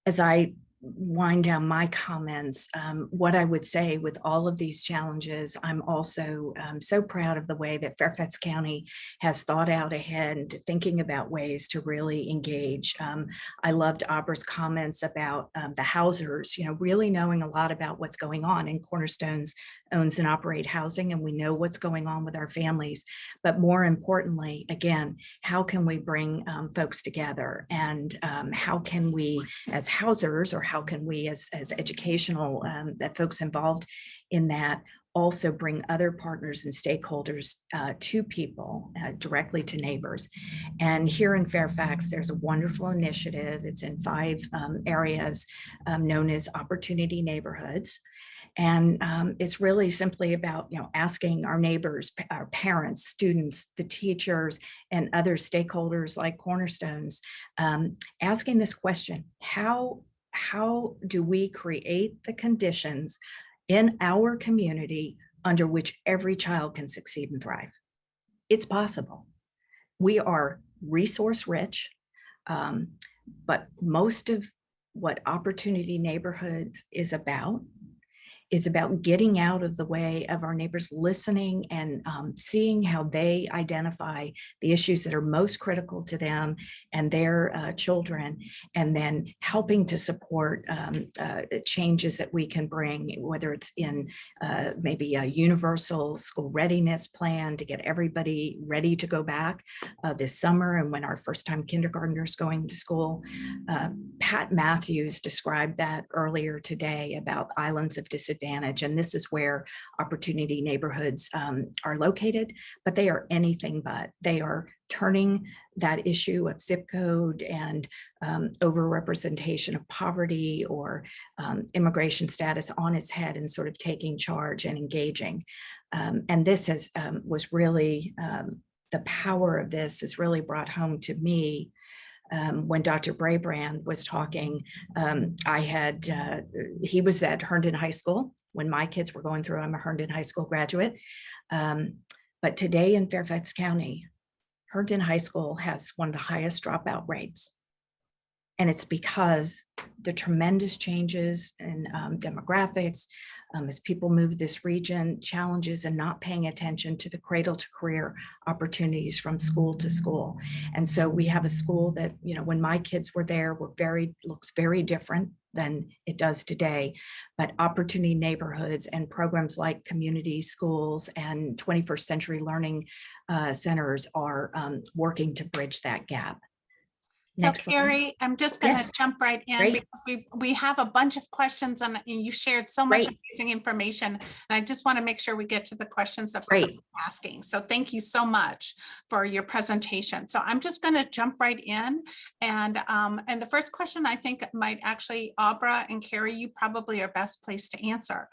As I wind down my comments, what I would say with all of these challenges, I'm also so proud of the way that Fairfax County has thought out ahead and thinking about ways to really engage. I loved Abra's comments about the housers, you know, really knowing a lot about what's going on. And Cornerstones owns and operate housing, and we know what's going on with our families. But more importantly, again, how can we bring folks together, and how can we as housers, or how can we as educational that folks involved in that also bring other partners and stakeholders to people, directly to neighbors. And here in Fairfax, there's a wonderful initiative. It's in 5 areas known as Opportunity Neighborhoods. And it's really simply about, asking our neighbors, our parents, students, the teachers, and other stakeholders like Cornerstones, asking this question: how do we create the conditions in our community under which every child can succeed and thrive? It's possible. We are resource rich, but most of what Opportunity Neighborhoods is about getting out of the way of our neighbors, listening and seeing how they identify the issues that are most critical to them and their children, and then helping to support changes that we can bring, whether it's in maybe a universal school readiness plan to get everybody ready to go back this summer, and when our first-time kindergartners going to school. Pat Matthews described that earlier today about islands of disadvantage. And this is where Opportunity Neighborhoods are located, but they are anything but. They are turning that issue of zip code and overrepresentation of poverty or immigration status on its head and sort of taking charge and engaging. And this was really, the power of this is really brought home to me. When Dr. Brabrand was talking, he was at Herndon High School when my kids were going through. I'm a Herndon High School graduate. But today in Fairfax County, Herndon High School has one of the highest dropout rates. And it's because the tremendous changes in demographics, as people move this region, challenges and not paying attention to the cradle to career opportunities from school to school. And so we have a school that, when my kids were there, looks very different than it does today. But Opportunity Neighborhoods and programs like community schools and 21st century learning centers are working to bridge that gap. So Carrie, I'm just going to jump right in. Great. Because we have a bunch of questions and you shared so much amazing information. And I just want to make sure we get to the questions that folks are asking. So thank you so much for your presentation. So I'm just going to jump right in. And the first question I think might actually, Abra and Carrie, you probably are best placed to answer.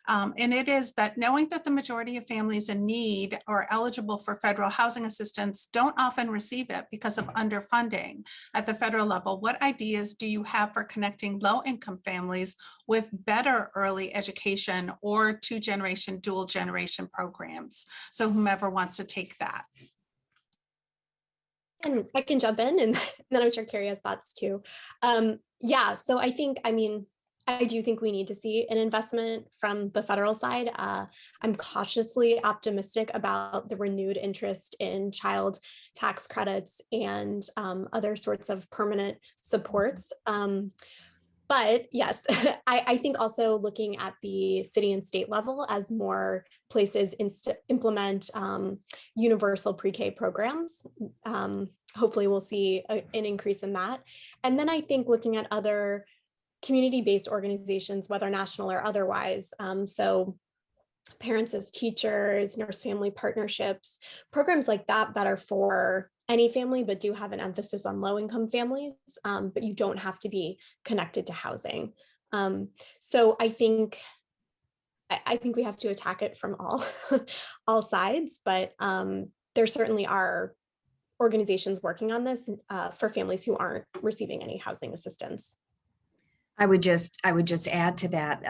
And it is that knowing that the majority of families in need or eligible for federal housing assistance don't often receive it because of underfunding at the federal level, what ideas do you have for connecting low-income families with better early education or two-generation, dual-generation programs? So whomever wants to take that. And I can jump in, and then I'm sure Carrie has thoughts too. Yeah, so I do think we need to see an investment from the federal side. I'm cautiously optimistic about the renewed interest in child tax credits and other sorts of permanent supports. But yes, I think also looking at the city and state level as more places implement universal pre-K programs. Hopefully we'll see an increase in that. And then I think looking at other community-based organizations, whether national or otherwise. So parents as teachers, nurse-family partnerships, programs like that are for any family, but do have an emphasis on low-income families, but you don't have to be connected to housing. So I think we have to attack it from all sides, but there certainly are organizations working on this for families who aren't receiving any housing assistance. I would just add to that,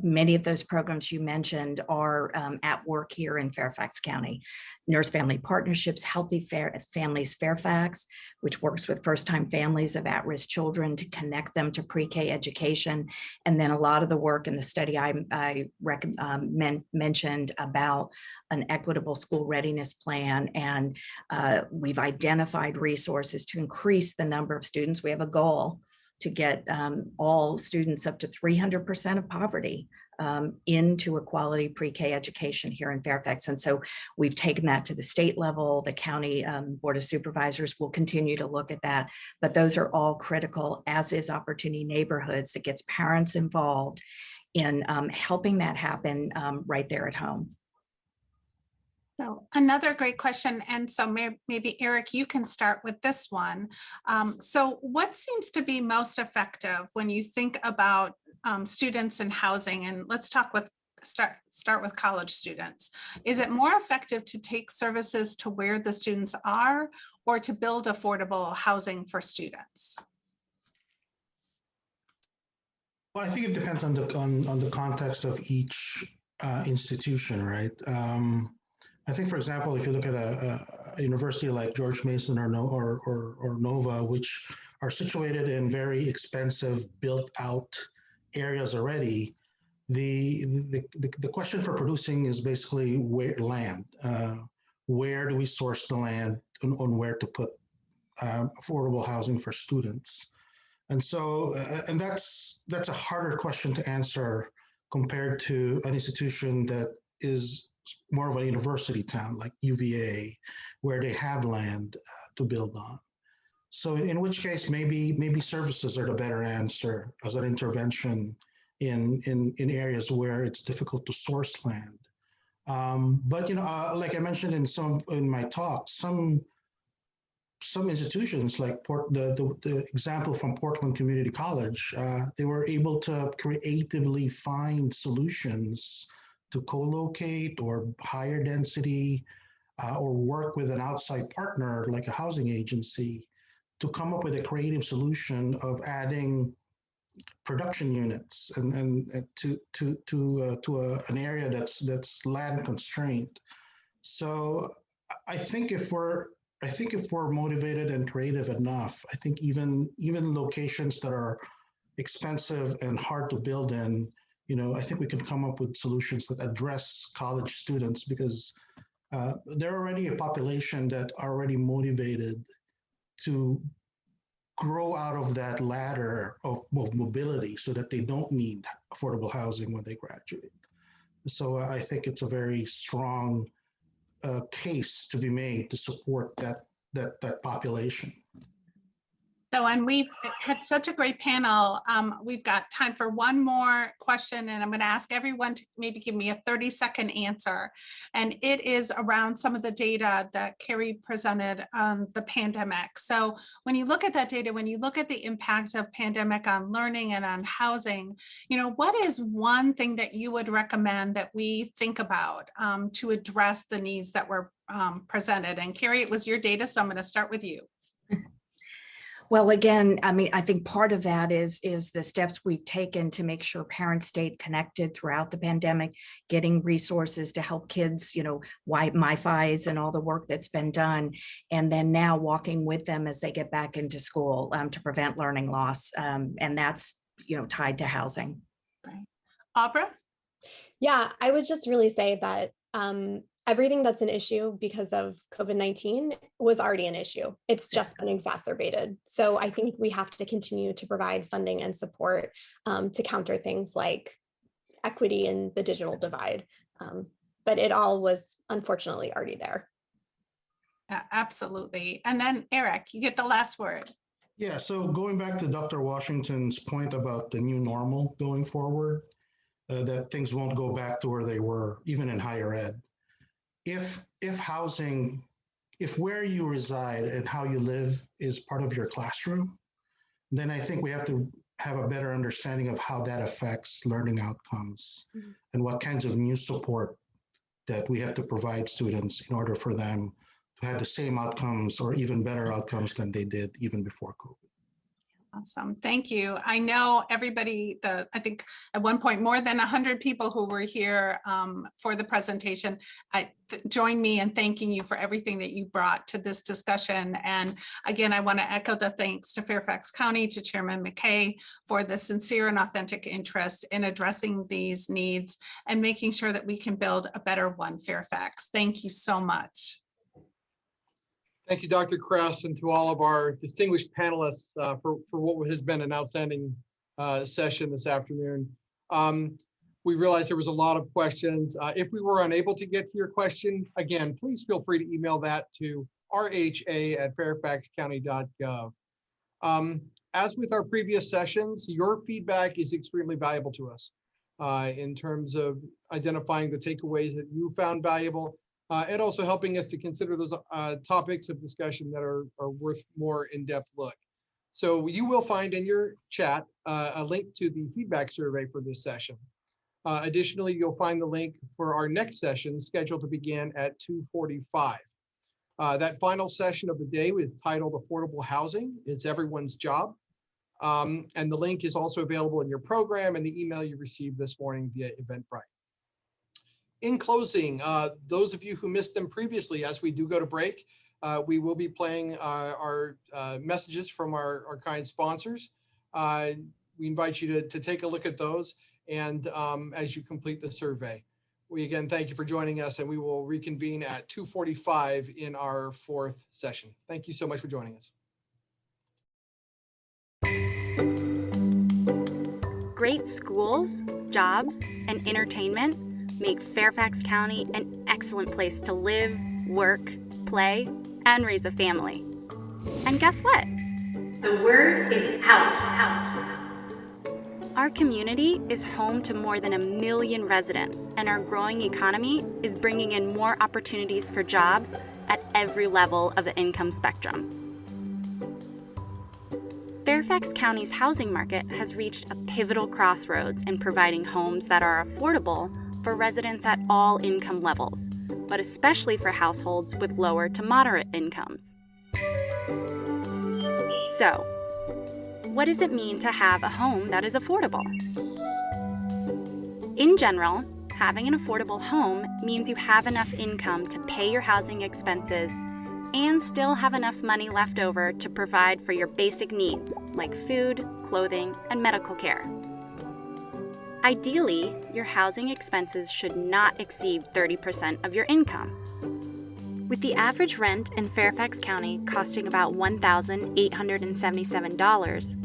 many of those programs you mentioned are at work here in Fairfax County. Nurse Family Partnerships, Healthy Families Fairfax, which works with first-time families of at-risk children to connect them to pre-K education. And then a lot of the work in the study I mentioned about an equitable school readiness plan. And we've identified resources to increase the number of students. We have a goal to get all students up to 300% of poverty into a quality pre-K education here in Fairfax. And so we've taken that to the state level. The county board of supervisors will continue to look at that, but those are all critical, as is Opportunity Neighborhoods, that gets parents involved in helping that happen right there at home. So Another great question. And so maybe Eric, you can start with this one. So what seems to be most effective when you think about students and housing? And let's start with college students. Is it more effective to take services to where the students are, or to build affordable housing for students? Well, I think it depends on the context of each institution, right? I think, for example, if you look at a university like George Mason or Nova, which are situated in very expensive, built-out areas already, the question for producing is basically land. Where do we source the land on where to put affordable housing for students? And so, and that's a harder question to answer compared to an institution that is more of a university town like UVA, where they have land to build on. So in which case, maybe services are the better answer as an intervention in areas where it's difficult to source land. But like I mentioned in my talk, some institutions like the example from Portland Community College, they were able to creatively find solutions to co-locate or higher density or work with an outside partner like a housing agency to come up with a creative solution of adding production units and to an area that's land constrained. So I think if we're motivated and creative enough, I think even locations that are expensive and hard to build in, I think we can come up with solutions that address college students, because they're already a population that are already motivated to grow out of that ladder of mobility so that they don't need affordable housing when they graduate. So I think it's a very strong case to be made to support that population. So, and we've had such a great panel. We've got time for one more question, and I'm going to ask everyone to maybe give me a 30-second answer. And it is around some of the data that Carrie presented on the pandemic. So when you look at that data, when you look at the impact of pandemic on learning and on housing, what is one thing that you would recommend that we think about to address the needs that were presented? And Carrie, it was your data, so I'm going to start with you. Well, again, I think part of that is the steps we've taken to make sure parents stayed connected throughout the pandemic, getting resources to help kids, MiFis and all the work that's been done, and then now walking with them as they get back into school to prevent learning loss, and that's tied to housing. Right. Aubrey? Yeah, I would just really say that everything that's an issue because of COVID-19 was already an issue. It's just been exacerbated. So I think we have to continue to provide funding and support to counter things like equity and the digital divide. But it all was unfortunately already there. Absolutely. And then Eric, you get the last word. Yeah, so going back to Dr. Washington's point about the new normal going forward, that things won't go back to where they were, even in higher ed. If housing, if where you reside and how you live is part of your classroom, then I think we have to have a better understanding of how that affects learning outcomes and what kinds of new support that we have to provide students in order for them to have the same outcomes or even better outcomes than they did even before COVID. Awesome. Thank you. I know everybody, I think at one point more than 100 people who were here for the presentation join me in thanking you for everything that you brought to this discussion. And again, I want to echo the thanks to Fairfax County, to Chairman McKay for the sincere and authentic interest in addressing these needs and making sure that we can build a better one Fairfax. Thank you so much. Thank you, Dr. Kress, and to all of our distinguished panelists for what has been an outstanding session this afternoon. We realized there was a lot of questions. If we were unable to get to your question, again, please feel free to email that to rha@fairfaxcounty.gov. As with our previous sessions, your feedback is extremely valuable to us in terms of identifying the takeaways that you found valuable, and also helping us to consider those topics of discussion that are worth more in-depth look. So you will find in your chat a link to the feedback survey for this session. Additionally, you'll find the link for our next session scheduled to begin at 2:45. That final session of the day is titled Affordable Housing. It's everyone's job. And the link is also available in your program and the email you received this morning via Eventbrite. In closing, those of you who missed them previously, as we do go to break, we will be playing our messages from our kind sponsors. We invite you to take a look at those and as you complete the survey. We again thank you for joining us, and we will reconvene at 2:45 in our fourth session. Thank you so much for joining us. Great schools, jobs, and entertainment make Fairfax County an excellent place to live, work, play, and raise a family. And guess what? The word is out. Our community is home to more than 1 million residents, and our growing economy is bringing in more opportunities for jobs at every level of the income spectrum. Fairfax County's housing market has reached a pivotal crossroads in providing homes that are affordable for residents at all income levels, but especially for households with lower to moderate incomes. So, what does it mean to have a home that is affordable? In general, having an affordable home means you have enough income to pay your housing expenses and still have enough money left over to provide for your basic needs like food, clothing, and medical care. Ideally, your housing expenses should not exceed 30% of your income. With the average rent in Fairfax County costing about $1,877,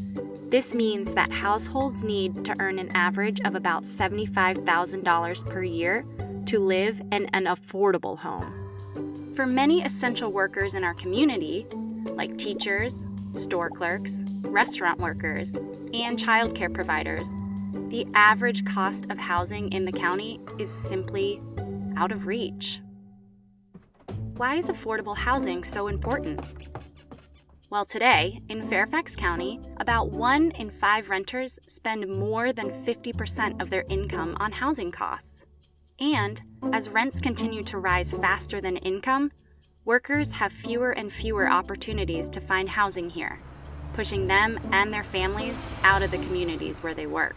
this means that households need to earn an average of about $75,000 per year to live in an affordable home. For many essential workers in our community, like teachers, store clerks, restaurant workers, and childcare providers, the average cost of housing in the county is simply out of reach. Why is affordable housing so important? Well, today, in Fairfax County, about 1 in 5 renters spend more than 50% of their income on housing costs. And as rents continue to rise faster than income, workers have fewer and fewer opportunities to find housing here, pushing them and their families out of the communities where they work.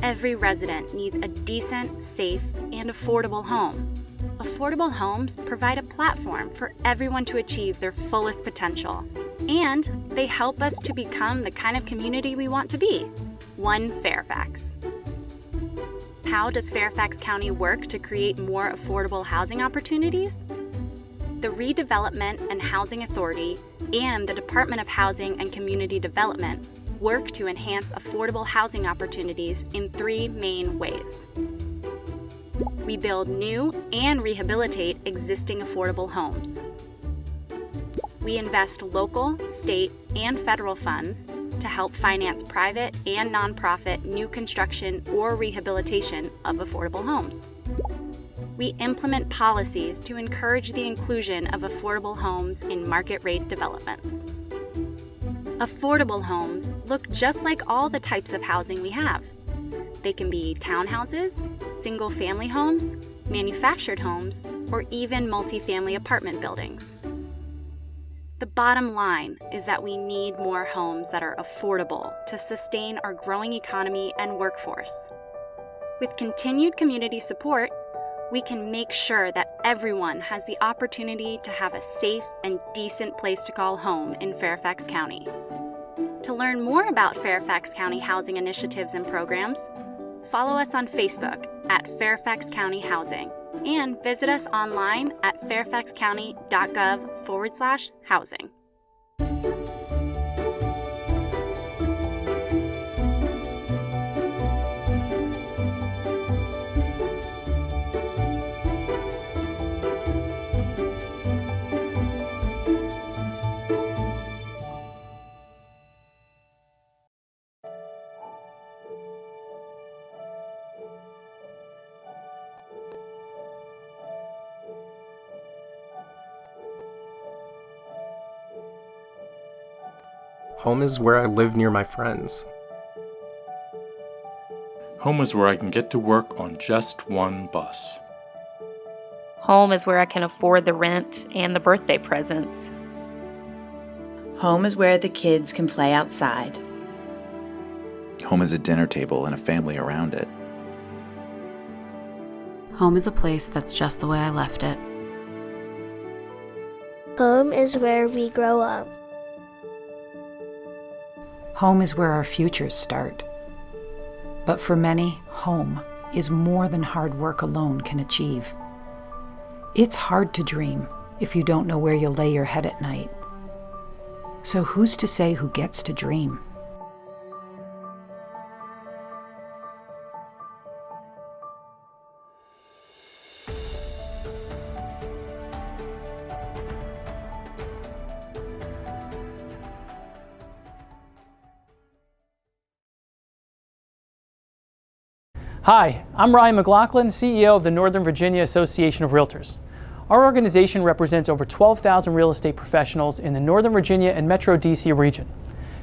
Every resident needs a decent, safe, and affordable home. Affordable homes provide a platform for everyone to achieve their fullest potential, and they help us to become the kind of community we want to be, one Fairfax. How does Fairfax County work to create more affordable housing opportunities? The Redevelopment and Housing Authority and the Department of Housing and Community Development work to enhance affordable housing opportunities in 3 main ways. We build new and rehabilitate existing affordable homes. We invest local, state, and federal funds to help finance private and nonprofit new construction or rehabilitation of affordable homes. We implement policies to encourage the inclusion of affordable homes in market rate developments. Affordable homes look just like all the types of housing we have. They can be townhouses, single-family homes, manufactured homes, or even multifamily apartment buildings. The bottom line is that we need more homes that are affordable to sustain our growing economy and workforce. With continued community support, we can make sure that everyone has the opportunity to have a safe and decent place to call home in Fairfax County. To learn more about Fairfax County housing initiatives and programs, follow us on Facebook at Fairfax County Housing and visit us online at fairfaxcounty.gov/housing. Home is where I live near my friends. Home is where I can get to work on just one bus. Home is where I can afford the rent and the birthday presents. Home is where the kids can play outside. Home is a dinner table and a family around it. Home is a place that's just the way I left it. Home is where we grow up. Home is where our futures start. But for many, home is more than hard work alone can achieve. It's hard to dream if you don't know where you'll lay your head at night. So who's to say who gets to dream? Hi, I'm Ryan Mclaughlin, CEO of the Northern Virginia Association of Realtors. Our organization represents over 12,000 real estate professionals in the Northern Virginia and Metro DC region.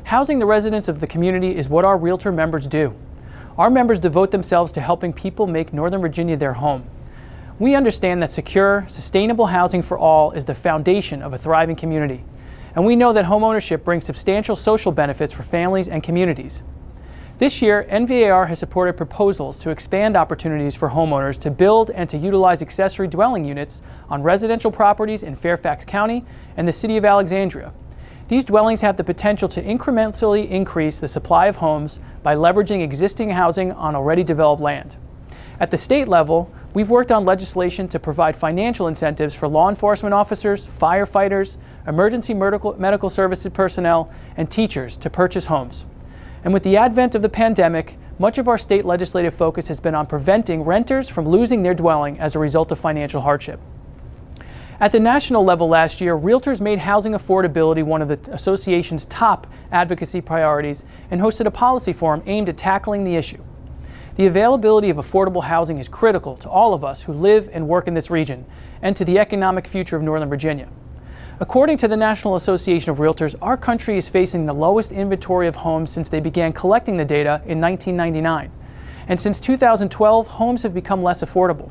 Housing the residents of the community is what our Realtor members do. Our members devote themselves to helping people make Northern Virginia their home. We understand that secure, sustainable housing for all is the foundation of a thriving community. And we know that homeownership brings substantial social benefits for families and communities. This year, NVAR has supported proposals to expand opportunities for homeowners to build and to utilize accessory dwelling units on residential properties in Fairfax County and the City of Alexandria. These dwellings have the potential to incrementally increase the supply of homes by leveraging existing housing on already developed land. At the state level, we've worked on legislation to provide financial incentives for law enforcement officers, firefighters, emergency medical services personnel, and teachers to purchase homes. And with the advent of the pandemic, much of our state legislative focus has been on preventing renters from losing their dwelling as a result of financial hardship. At the national level last year, Realtors made housing affordability one of the association's top advocacy priorities and hosted a policy forum aimed at tackling the issue. The availability of affordable housing is critical to all of us who live and work in this region and to the economic future of Northern Virginia. According to the National Association of Realtors, our country is facing the lowest inventory of homes since they began collecting the data in 1999. And since 2012, homes have become less affordable.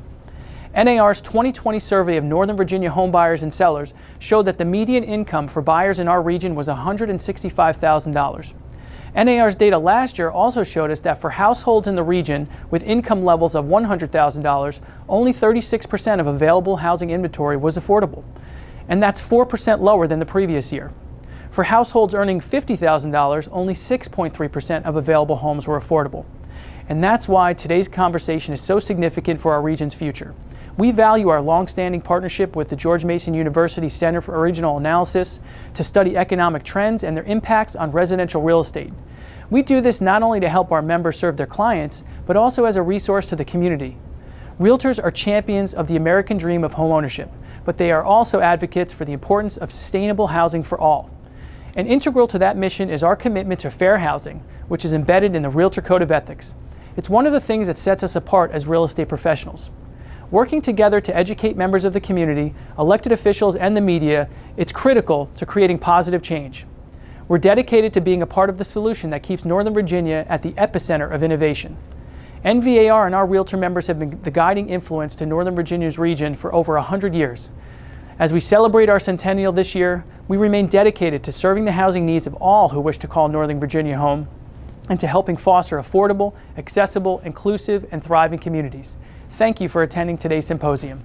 NAR's 2020 survey of Northern Virginia home buyers and sellers showed that the median income for buyers in our region was $165,000. NAR's data last year also showed us that for households in the region with income levels of $100,000, only 36% of available housing inventory was affordable. And that's 4% lower than the previous year. For households earning $50,000, only 6.3% of available homes were affordable. And that's why today's conversation is so significant for our region's future. We value our long-standing partnership with the George Mason University Center for Regional Analysis to study economic trends and their impacts on residential real estate. We do this not only to help our members serve their clients, but also as a resource to the community. Realtors are champions of the American dream of homeownership, but they are also advocates for the importance of sustainable housing for all. And integral to that mission is our commitment to fair housing, which is embedded in the Realtor Code of Ethics. It's one of the things that sets us apart as real estate professionals. Working together to educate members of the community, elected officials, and the media, it's critical to creating positive change. We're dedicated to being a part of the solution that keeps Northern Virginia at the epicenter of innovation. NVAR and our Realtor members have been the guiding influence to Northern Virginia's region for over 100 years. As we celebrate our centennial this year, we remain dedicated to serving the housing needs of all who wish to call Northern Virginia home and to helping foster affordable, accessible, inclusive, and thriving communities. Thank you for attending today's symposium.